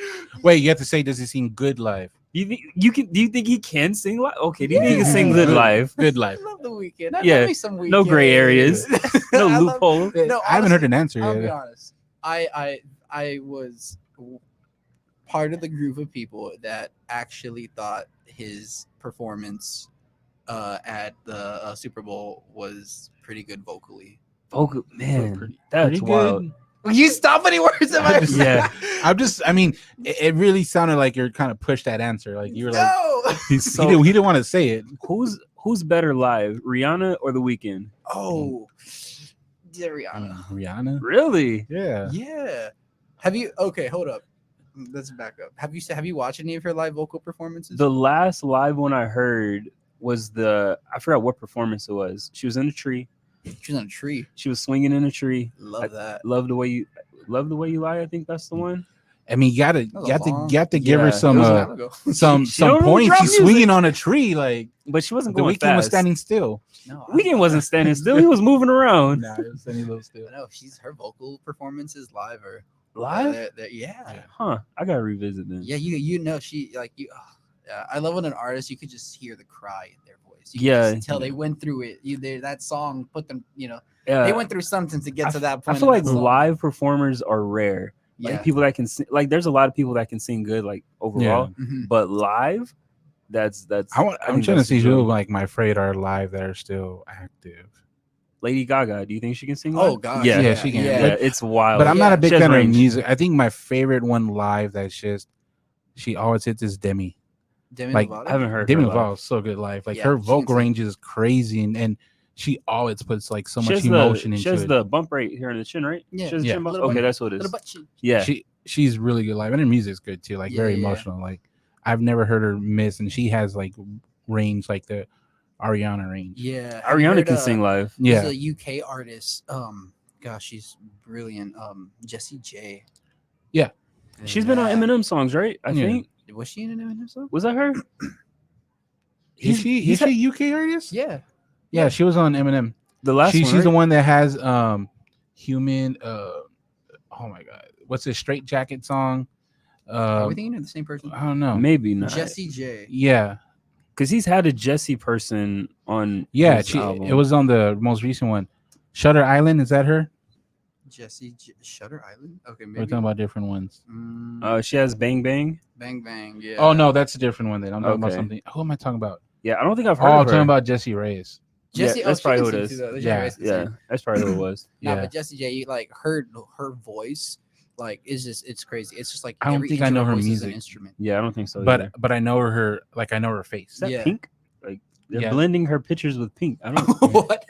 Wait, you have to say, does he sing good live? You think you can? Do you think he can sing live? Okay, do you think he can sing good Yeah. live? Good I live. love the Weekend. I Yeah, love me some Weekend. no gray areas, no I love- loophole. No, I haven't heard honestly, an answer I'll be yet. honest. I was part of the group of people that actually thought his performance at the Super Bowl was pretty good vocally. Vocal, man, Pretty that's good. wild. Will you stop any words in my Yeah. I mean, it really sounded like you're kind of pushed that answer. Like you were like, No. He's he didn't want to say it. who's better live, Rihanna or The Weeknd? Oh. Yeah, Rihanna. Rihanna? Really? Yeah. Yeah. Have you? Okay, hold up. Let's back up. Have you watched any of her live vocal performances? The last live one I heard was I forgot what performance it was. She was in a tree. She's on a tree. She was swinging in a tree. Love that. Love the way you lie. I think that's the one. I mean, you was a have long- to give Yeah. her It some was a while ago. some She don't really points. drop She's music. swinging on a tree. Like But she wasn't the going weekend was fast. standing still. No, Weekend wasn't standing still. He was moving around. Nah, it was standing a little still. No, her vocal performances live are Live? yeah. Yeah. Huh. I gotta revisit then. Yeah, she like you. Yeah, I love when an artist you could just hear the cry in their voice. You Yeah. can just tell they went through it. That song put them. Yeah. They went through something to get to that I point. feel in like that song. live performers are rare. Like Yeah. people that can sing, like there's a lot of people that can sing good, like overall. Mhm. But live, that's I'm think trying to that's see the who dream. like my afraid are live that are still active. Lady Gaga. Do you think she can sing? Oh live? gosh, yeah, Yeah, she can. Yeah, But- it's wild. But I'm not yeah. a big She has fan of range. music. I think my favorite one live that's just she always hits is Demi. Demi Like, Lovato? I haven't heard Demi her live. Lovato is so good live. Like Yeah, her she can vocal sing. range is crazy, and she always puts like so She much has emotion she into has it. the bump right here in the chin, right? Yeah. She has a Yeah. chin bump. Little Okay, bump- that's what it Little is. butt cheek. Yeah. She's really good live, and her music's good too. Like very Yeah. emotional. Like I've never heard her miss, and she has like range like the Ariana range. Yeah. Have you Ariana heard, can sing live. There's Yeah, a UK artist. Gosh, she's brilliant. Jessie J. yeah, She's been on That- Eminem songs, right? I Yeah. think. Was she in an Eminem song? Was that her? is she UK artist? Yeah. Yeah, she was on Eminem. the last one, She's right? the one that has human. Oh my god, what's this straight jacket song? Are we thinking of the same person? I don't know. Maybe not. Jessie J. Yeah, Because he's had a Jesse person on yeah. his album. It was on the most recent one. Shutter Island, is that her? Jessie J. Shutter Island. Okay, We're maybe. talking about different ones. She has Bang Bang. Bang Bang. Yeah. Oh no, that's a different one. Then I'm talking about Okay. something. Who am I talking about? Yeah, I don't think I've heard Oh, I'm of her. talking about Jessie Reyes. Jessie. Yeah, that's she probably can who it sing is. too, though. Yeah, Jessie can Yeah, sing. that's probably who it was. Nah, Yeah, but Jessie J, like her voice, like is just it's crazy. It's just like I don't every think inch I of know her voice is music. an instrument. Yeah, I don't think so. either. but I know her. Like I know her face. Is that Yeah. pink? Like they're Yeah. blending her pictures with pink. I don't. What?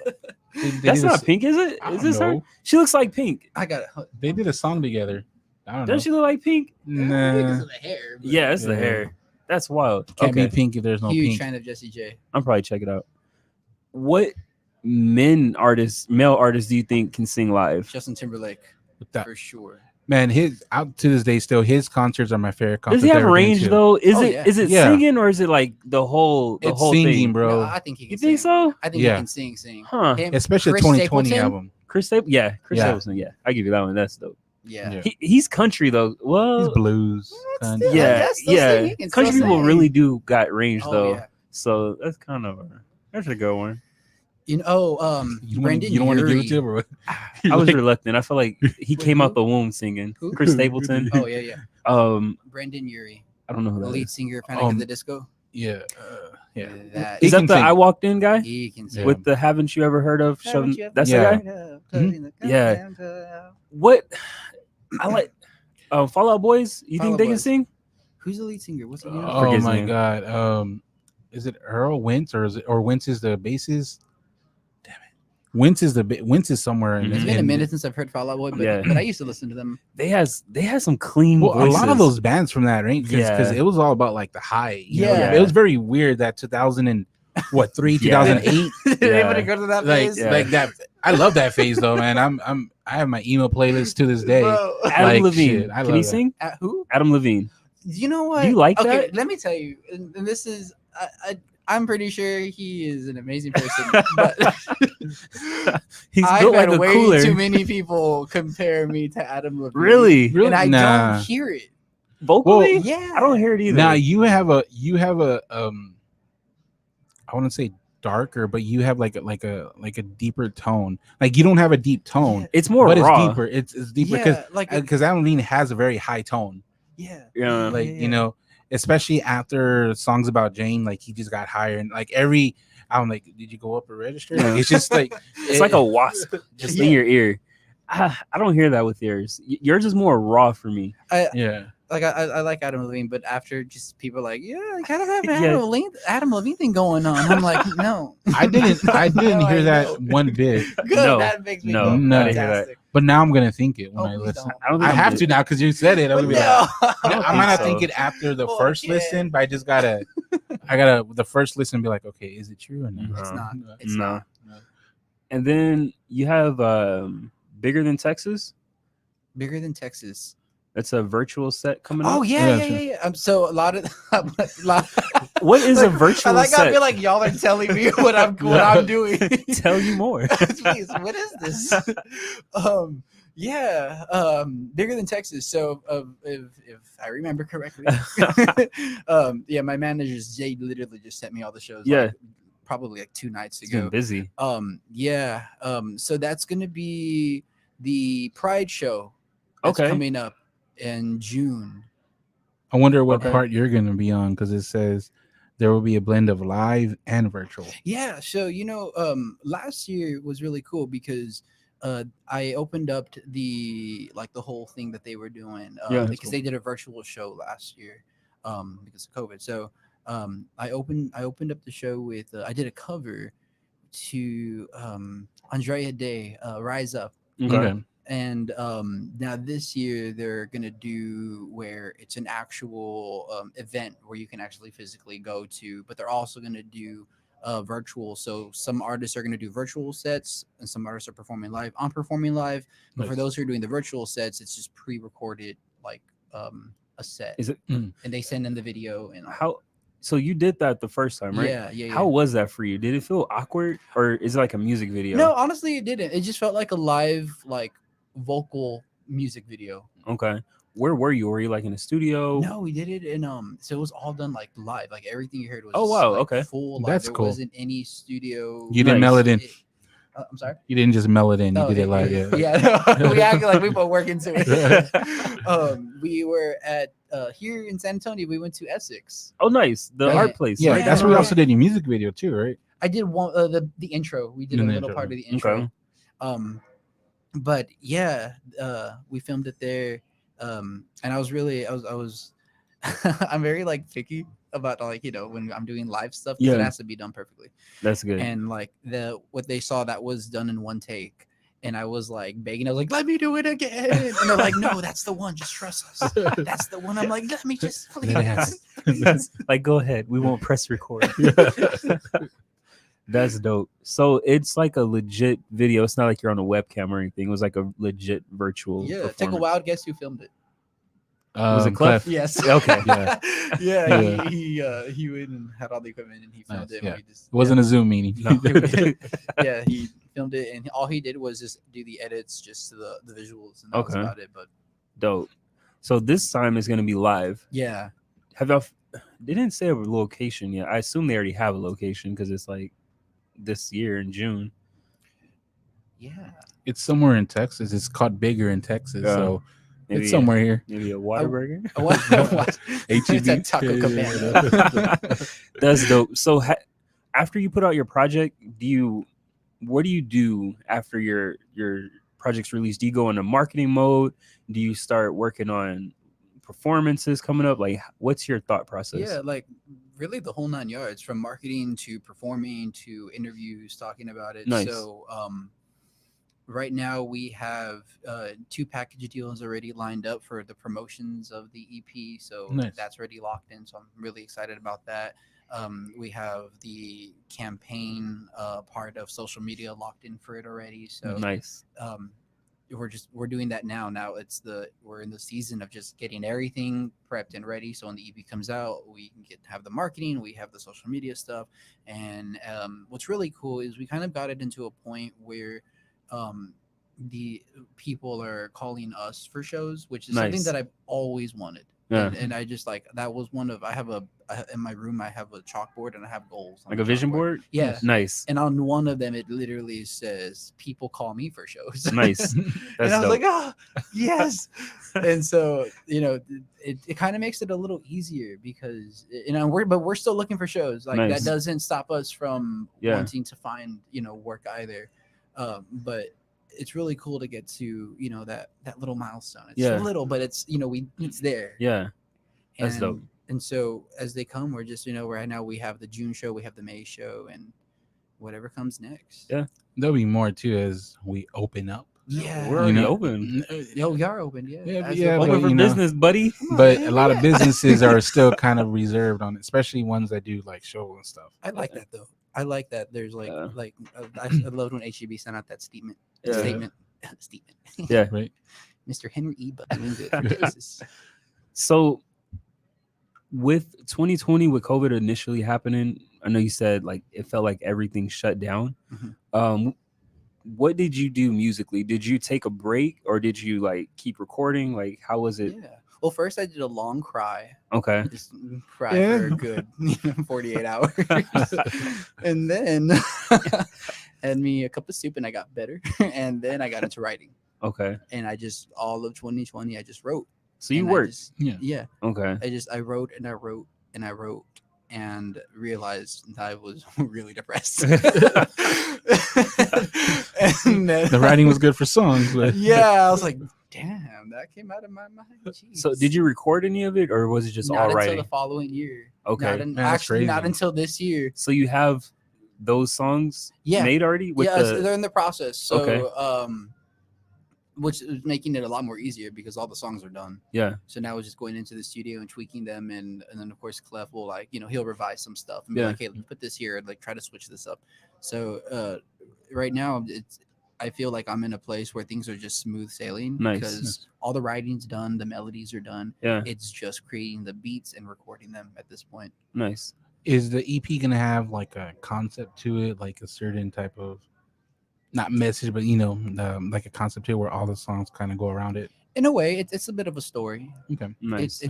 They That's did not a, pink, is it? I Is don't this her? know. She looks like pink. I got it. They did a song together. I don't know. Doesn't she look like pink? Nah, Because of the hair. but Yeah, it's the Yeah. hair. That's wild. can't Okay, be pink if there's no Huge pink. fan of Jessie J. I'm probably check it out. What male artists do you think can sing live? Justin Timberlake With that. for sure. Man, his out to this day still his concerts are my favorite concerts. Does he have I've ever been range to. though? Is Oh, it yeah. is it Yeah. singing or is it like the whole It's whole singing, thing? bro. No, I think he can You think sing. so? I think Yeah. he can sing. Huh. Him, Especially the Chris 2020 Stapleton? album. Chris Stapleton? Yeah, Chris Yeah. Stapleton. Yeah, I give you that one. That's dope. Yeah. Yeah. He's country though. Well, He's blues. That's kinda. still- yeah, that's still yeah. singing, it's still Country people singing. really do got range Oh, though. yeah. So that's kind of that's a good one. You know, You, Brendan you don't want to give it Urie. to him, or what? I was Like- reluctant. I feel like he Wait, came who? out the womb singing. Who? Chris Stapleton. Oh yeah, yeah. Brendan Urie, I don't know who the that lead is. singer of Panic at Um, the Disco. Yeah, yeah. That He Is that can the sing. I Walked In guy he can sing. Yeah. with the Haven't You Ever Heard of? Haven't Shoving, you ever that's Yeah. the guy. heard of Mhm. putting the Yeah. goddamn toe? What I like. Fallout Boys. You Fall think Out they can Boys. sing? Who's the lead singer? What's the name? Oh Forget his my name. god. Is it Earl Wentz or Wentz is the bassist? Damn it. Wentz is somewhere in Mhm. It's in- been a minute since I've heard Fall Out Boy, but, Yeah. but I used to listen to them. They had some clean Well, voices. a lot of those bands from that range, because Yeah. it was all about like the high. You know? Yeah. It was very weird that 2000 and what 3 Yeah. 2008 Did Yeah. anybody go to that like phase? Yeah. like that. I love that phase though, man. I have my emo playlist to this day. Bro. Adam like, Levine. shit, I Can love he that. sing? Who? Adam Levine. You know what? Do you like okay, that? let me tell you, and this is I'm pretty sure he is an amazing person, but He's I've built like had a way cooler. too many people compare me to Adam Levine. Really? Really? And I Nah. don't hear it. Vocally? Yeah. I don't hear it either. Now you have a I want to say darker, but you have like a deeper tone. Like you don't have a deep tone, Yeah. It's more but raw. it's deeper. It's deeper because Yeah, like Adam Levine has a very high tone. yeah. Yeah. Like yeah. you know, especially after songs about Jane, like he just got higher and like I'm like, did you go up a register? Yeah. Like, it's just like It's like a wasp just in Yeah. your ear. I don't hear that with yours. Yours is more raw for me. yeah. Like I like Adam Levine, but after just people like, yeah, I kind of have an Yeah. Adam Levine thing going on. I'm like, no. I didn't No, hear I that know. one bit, Good. No, That makes me no, feel no. I didn't hear that. fantastic. but now I'm gonna think it when Oh, I please listen. don't. I don't think I I'm have good. to now because you said it. I'm But gonna be no. like, I don't I might not think think so. it after the Well, first yeah. listen, but I just gotta the first listen be like, okay, is it true or not? It's No. not. It's No. not. And then you have Bigger Than Texas. Bigger than Texas. That's a virtual set coming up. Oh yeah, Yeah, yeah, sure. So a lot of What is a like, virtual I set? feel like y'all are telling me what I'm doing. Tell you more. Please, what is this? Bigger than Texas. So if I remember correctly, yeah, my managers they literally just sent me all the shows. Yeah. like, probably like 2 nights It's been ago. busy. So that's gonna be the Pride show. That's Okay. coming up in June. I wonder what Okay. part you're gonna be on because it says there will be a blend of live and virtual. Yeah, so last year was really cool because I opened up the whole thing that they were doing Yeah, that's because cool. they did a virtual show last year because of COVID. So I opened up the show with I did a cover to Andrea Day, Rise Up. Okay. Okay. And now this year they're gonna do where it's an actual event where you can actually physically go to, but they're also gonna do virtual. So some artists are gonna do virtual sets, and some artists are performing live. I'm performing live, but for Nice. those who are doing the virtual sets, it's just pre-recorded like a set, Is it Mm. and they send in the video and all. how? So you did that the first time, right? Yeah, yeah, yeah. How was that for you? Did it feel awkward, or is it like a music video? No, honestly, it didn't. It just felt like a live, like vocal music video. Okay. Where were you? Were you like in a studio? No, we did it in so it was all done like live. Like everything you heard was Oh, wow, like okay. full live. That's there cool. wasn't any studio. You didn't Nice. mail it in. I'm sorry. You didn't just mail it in. You Oh, did it live. Yeah. yeah. We acted like we both work into it. We were at here in San Antonio. We went to Essex. Oh, nice. The Yeah. art place. Yeah, right? that's where we Yeah. also did your music video too, right? I did one the intro. We did a In the little intro, part of right. the intro. Okay. But yeah, we filmed it there. And I was I'm very like picky about like when I'm doing live stuff because it Yeah. has to be done perfectly. That's good. And like what they saw that was done in one take. And I was like begging, I was like, let me do it again. And they're like, no, that's the one. Just trust us. That's the one. I'm like, let me just please. Let it happen. please." Like, go ahead. We won't press record. That's dope. So it's like a legit video. It's not like you're on a webcam or anything. It was like a legit virtual. Yeah. Take a performance. wild guess who filmed it. Was it Clef? Yes. Okay. Yeah. yeah. Yeah. He went and had all the equipment and he filmed Nice, it. yeah. And we just, It wasn't a Zoom meeting. No. yeah, he filmed it and all he did was just do the edits just to the visuals and that was Okay. about it. But Dope. So this time is gonna be live. yeah, Have y'all? They didn't say a location yet. I assume they already have a location because it's like this year in June. yeah. It's somewhere in Texas. It's caught bigger in Texas, Yeah. so Maybe it's somewhere here. Maybe a Whataburger. What? It's H-E-B. at Taco Yeah, Cabana. That's dope. So after you put out your project, what do you do after your project's released? Do you go into marketing mode? Do you start working on performances coming up? Like, what's your thought process? Yeah, like really the whole 9 yards, from marketing to performing to interviews, talking about it. Nice. So right now we have 2 package deals already lined up for the promotions of the EP. So Nice. that's already locked in. So I'm really excited about that. We have the campaign part of social media locked in for it already. So Nice. we're doing that now. Now we're in the season of just getting everything prepped and ready. So when the EP comes out, we can have the marketing, we have the social media stuff, and what's really cool is we kind of got it into a point where the people are calling us for shows, which is something Nice. that I've always wanted. Yeah. And I just like that was one of in my room I have a chalkboard and I have goals on Like the a vision chalkboard. board. Yeah. Nice. And on one of them, it literally says, "People call me for shows." Nice. and That's I was dope. like, "Ah, yes." And so, it kind of makes it a little easier because, we're still looking for shows. Like Nice. that doesn't stop us from Yeah. wanting to find, work either. But it's really cool to get to, that little milestone. It's Yeah. little, but it's, it's there. Yeah. That's and, dope. And so as they come, we're just, right now we have the June show, we have the May show, and whatever comes next. Yeah. There'll be more too as we open up. Yeah. We're already know, open. Yo, we are open, yeah. Yeah, As yeah, of- but, Open for you know, business, buddy. Come on, But man, a lot of yeah. businesses are still kind of reserved on it, especially ones that do like show and stuff. I like that though. I like that. There's I loved when HEB sent out that statement. Yeah. Statement. Yeah. Right? Mr. Henry E. But doing good for Texas. So with 2020, with COVID initially happening, I know you said like it felt like everything shut down. Mhm. What did you do musically? Did you take a break or did you like keep recording? Like, how was it? Yeah. Well, first I did a long cry. Okay. Just cry Yeah. for a good 48 hours. And then had me a cup of soup and I got better. And then I got into writing. Okay. And all of 2020, I just wrote. So you And I worked. just- Yeah. Yeah. Okay. I wrote and I wrote and I wrote and realized that I was really depressed. And then, The writing was good for songs, but yeah, I was like, Damn, that came out of my mind. So Jeez. did you record any of it, or was it just Not all until writing? the following year. Okay. Man, that's Actually, not crazy. until this year. So you have those songs Yeah. made already with Yeah, the they're in the process. Okay. So, which is making it a lot more easier because all the songs are done. yeah. So now we're just going into the studio and tweaking them, and then of course Clef will like he'll revise some stuff and be Yeah. like, hey, let me put this here, like try to switch this up. So right now I feel like I'm in a place where things are just smooth sailing Nice. because all the writing's done, the melodies are done. Yeah. It's just creating the beats and recording them at this point. Nice. Is the EP gonna have like a concept to it, like a certain type of not message, but like a concept to it where all the songs kind of go around it? In a way, it's a bit of a story. Okay, Nice.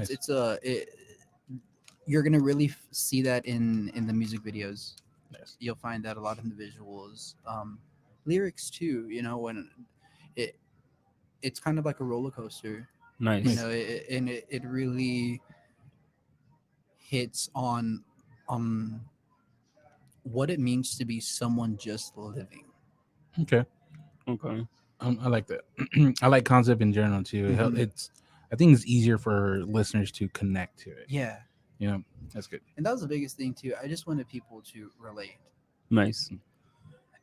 You're gonna really see that in the music videos. nice. You'll find that a lot in the visuals, lyrics too. When it it's kind of like a roller coaster. Nice. It really hits on what it means to be someone just living. Okay, Okay. I like that. I like concept in general too. Mhm. I think it's easier for listeners to connect to it. Yeah, That's good. and that was the biggest thing too. I just wanted people to relate. Nice.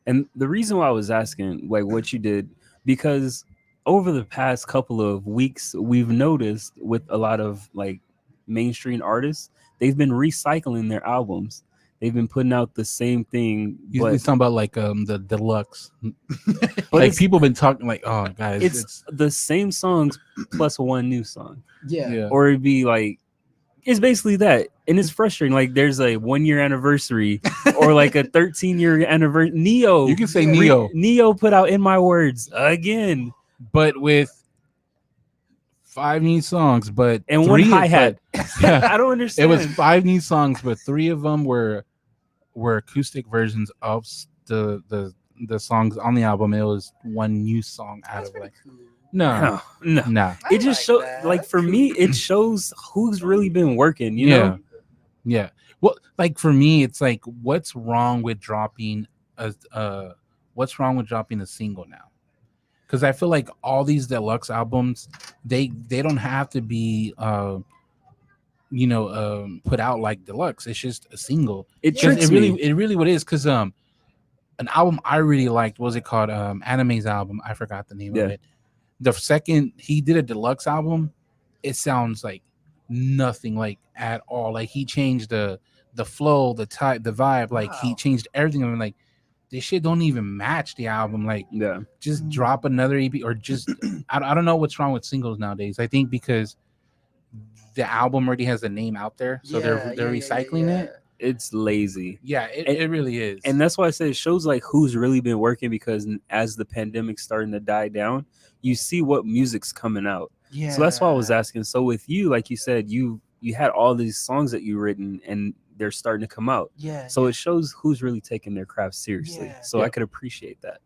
And the reason why I was asking like what you did, because over the past couple of weeks we've noticed with a lot of like mainstream artists, they've been recycling their albums. They've been putting out the same thing, but He's talking about like the deluxe. but Like it's, people been talking like, oh guys, it's the same songs plus one new song. Yeah, Or it'd be like it's basically that, and it's frustrating. Like there's a 1 year anniversary or like a 13-year anniversary. Neo, You can say Neo, Neo put out "In My Words" again, but with 5 new songs, but and one three hi hat. yeah, I don't it understand. was 5 new songs, but 3 of them were acoustic versions of the songs on the album. It was one new song out that's of pretty like cool. no, no. nah. It just like shows, that. like for me, it shows who's really been working. You Yeah. know, Yeah. Well, like for me, it's like what's wrong with dropping what's wrong with dropping a single now? Because I feel like all these deluxe albums, they don't have to be put out like deluxe. It's just a single. it Yeah. 'Cause tricks me. it really what it is. Because an album I really liked, what was it called? Anime's album. I forgot the name Yeah. of it. The second he did a deluxe album, it sounds like nothing like at all. Like he changed the flow, the type, the vibe. Like he Wow. changed everything. I'm like, this shit don't even match the album. Like Yeah, just drop another EP or just I don't know what's wrong with singles nowadays. I think because the album already has a name out there, so they're recycling it. it's lazy. Yeah, And- it really is. And that's why I say it shows like who's really been working, because as the pandemic's starting to die down, you see what music's coming out. Yeah. So that's why I was asking. So with you, like you said, you had all these songs that you written and they're starting to come out. Yeah. So it shows who's really taking their craft seriously. Yeah. So Yeah. I could appreciate that.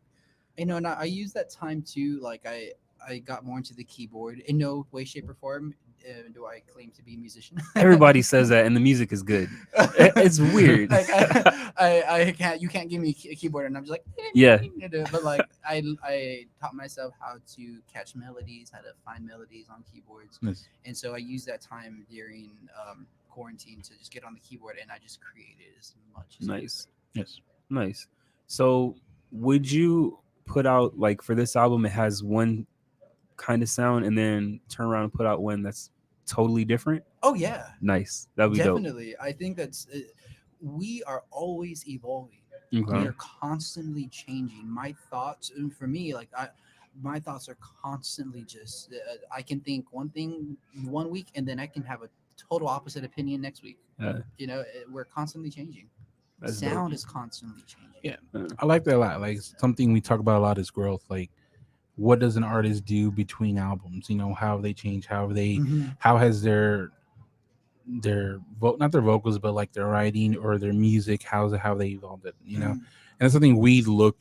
And I use that time too. Like I got more into the keyboard. In no way, shape, or form do I claim to be a musician. Everybody says that, and the music is good. It's weird. Like I can't. You can't give me a keyboard, and I'm just like Yeah. But like I taught myself how to catch melodies, how to find melodies on keyboards, Nice. and so I used that time during quarantine to just get on the keyboard, and I just created as much. As I Nice. Yes. Nice. So would you put out, like, for this album, it has one kind of sound and then turn around and put out one that's totally different? Oh yeah, Nice. That'd be definitely. I think that's we are always evolving. dope. We Okay. are constantly changing. My thoughts, and for me, like my thoughts are constantly just. I can think one thing one week, and then I can have a total opposite opinion next week. Yeah. We're constantly changing. That's Sound is constantly changing. Yeah. I like that a lot. Like something we talk about a lot is growth. Like, what does an artist do between albums? How have they changed? Mhm. How has their not their vocals, but like their writing or their music, how they evolved it? Mhm. And that's something we look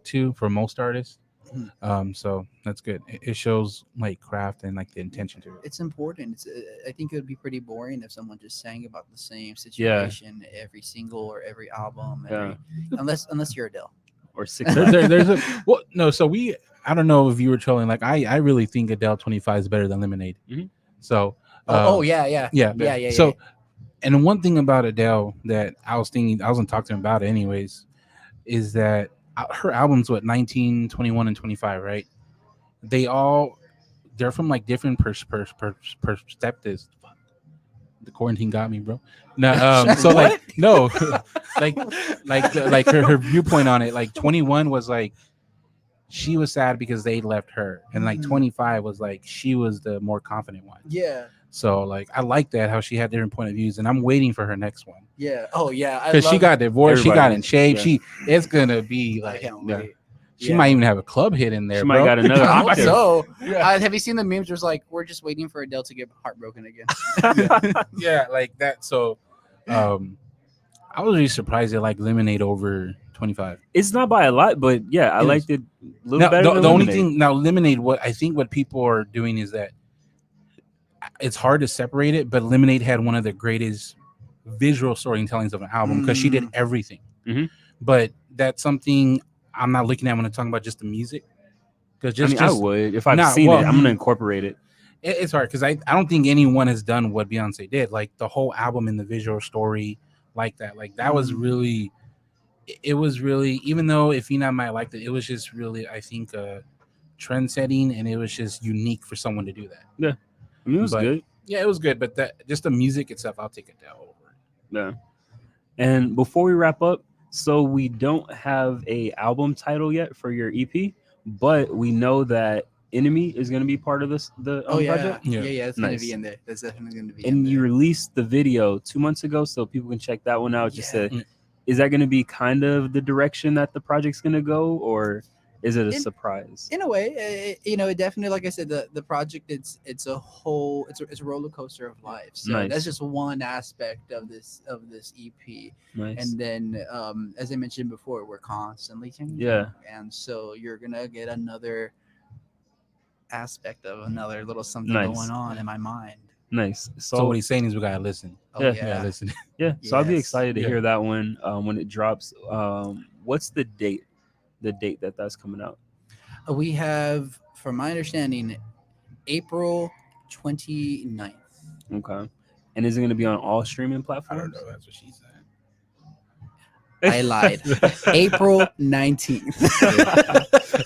to for most artists. Mhm. So that's good. It shows like craft and like the intention to it. It's important. I think it would be pretty boring if someone just sang about the same Yeah. situation every single or every album, Yeah. unless you're Adele. Or Six There's a no. So I don't know if you were trolling. Like I really think Adele 25 is better than Lemonade. Mhm. So Yeah. yeah. So and one thing about Adele that I was thinking, I was gonna talk to him about it anyways, is that her albums, what, 19, 21, and 25, right? They all, they're from like different perspectives. Fuck, the quarantine got me, bro. No, so like What? no, like like her viewpoint on it. Like 21 was like she was sad because they left her, and like 25 was like she was the more confident one. Yeah. So like I like that how she had different point of views, and I'm waiting for her next one Yeah. Oh yeah. I because she love. got divorced, she got Everybody in is, shape. yeah. She it's gonna be I like can't yeah. wait. She might even have a club hit in there, She bro. might got another I hope octave. so. Yeah. Have you seen the memes? There's like, we're just waiting for Adele to get heartbroken again. Yeah, like that. So, I was really surprised they like Lemonade over 25. It's not by a lot, but yeah, I It liked is. it a little Now, better the than only Lemonade. thing now, Lemonade. What I think what people are doing is that it's hard to separate it, but Lemonade had one of the greatest visual storytellings of an album because she did everything. Mhm. But that's something I'm not looking at when I'm talking about just the music. Because I mean, I just would if I've nah, seen well, it. I'm gonna incorporate it. it's hard because I don't think anyone has done what Beyonce did. Like the whole album and the visual story, like that. Like that was really, it was really. Even though if Ina might like it, it was just really, I think, trend setting, and it was just unique for someone to do that. Yeah, I mean, it was But good. yeah, it was good. But that just the music itself, I'll take it down over. Yeah. And before we wrap up, so we don't have a album title yet for your EP, but we know that Enemy is going to be part of the Oh yeah, project. yeah, Yeah. yeah. It's gonna Nice. be in there. That's definitely gonna be in And you there. released the video 2 months ago, so people can check that one out. Just Yeah. to, is that going to be kind of the direction that the project's going to go, or is it a surprise? In a way, it definitely, like I said, the project, it's a whole, it's a roller coaster of life. So Nice. that's just one aspect of this EP. Nice. And then, as I mentioned before, we're constantly changing. Yeah. And so you're gonna get another aspect of another little something Nice. going on in my mind. Nice. So what he's saying is we gotta listen. Oh Yeah. yeah. listen. Yeah, so I'll be Yes. excited to Yeah. hear that one when it drops. What's the date? The date that's coming out? We have, from my understanding, April 29th. Okay. And is it going to be on all streaming platforms? That's what she said. I lied. April 19th.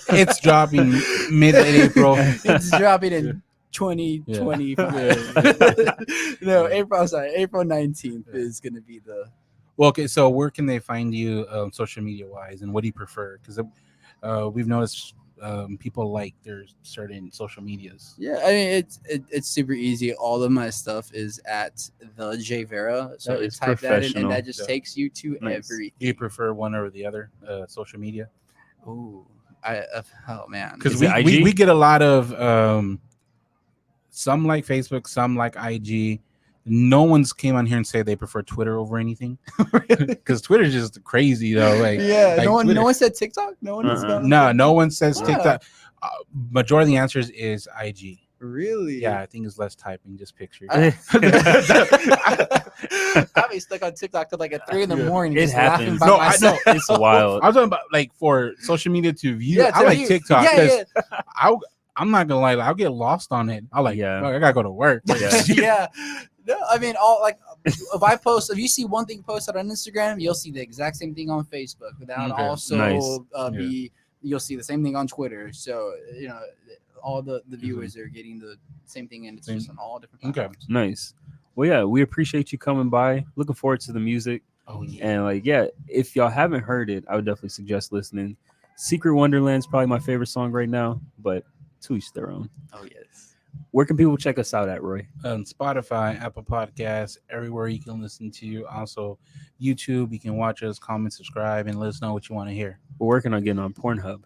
It's dropping mid April. It's dropping in 2025. No, April 19th is going to be the. Well, okay. So where can they find you, social media wise, and what do you prefer? Because we've noticed people like their certain social medias. Yeah, I mean it's super easy. All of my stuff is at the J Vera. So That you is type that in, professional. and that just Yeah. takes you to Nice. everything. Do you prefer one or the other social media? Ooh, oh man. Because Is it we IG? get a lot of some like Facebook, some like IG. No one's came on here and said they prefer Twitter over anything. Because Twitter's just crazy though. Like Yeah, like no Twitter. one said TikTok. No one has gone. No one says Yeah. TikTok. Majority of the answers is IG. Really? Yeah, I think it's less typing, just pictures. I'll be stuck on TikTok till like at 3 a.m. It just laughing happens. by No, I myself. know. It's wild. I'm talking about like for social media to view. Yeah, I to like view. TikTok Yeah, because I'm not gonna lie, I'll get lost on it. I like, Yeah. fuck, I gotta go to work. Yeah. Yeah. No, I mean, if you see one thing posted on Instagram, you'll see the exact same thing on Facebook. That Okay. also Nice. you'll see the same thing on Twitter. So all the viewers are getting the same thing, and it's just on all different Okay. platforms. Nice. Well, yeah, we appreciate you coming by. Looking forward to the music. Oh yeah. And if y'all haven't heard it, I would definitely suggest listening. Secret Wonderland's probably my favorite song right now, but to each their own. Oh yes. Where can people check us out at, Roy? On Spotify, Apple Podcasts, everywhere you can listen to. Also, YouTube, you can watch us, comment, subscribe, and let us know what you want to hear. We're working on getting on Pornhub,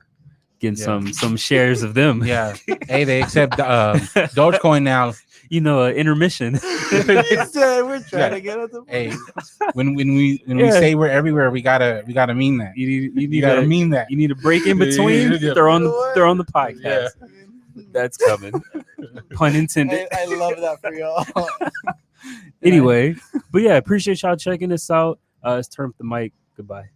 getting Yeah. some shares of them. Yeah. Hey, they accept Dogecoin now. Intermission. We're trying to get on the. Hey, when we Yeah. say we're everywhere, we gotta mean that. You need You gotta to mean that. You need a break in between. Yeah. They're on the podcast. Yeah. That's coming. Pun intended. I love that for y'all. Anyway, but yeah, appreciate y'all checking us out. Let's turn up the mic. Goodbye.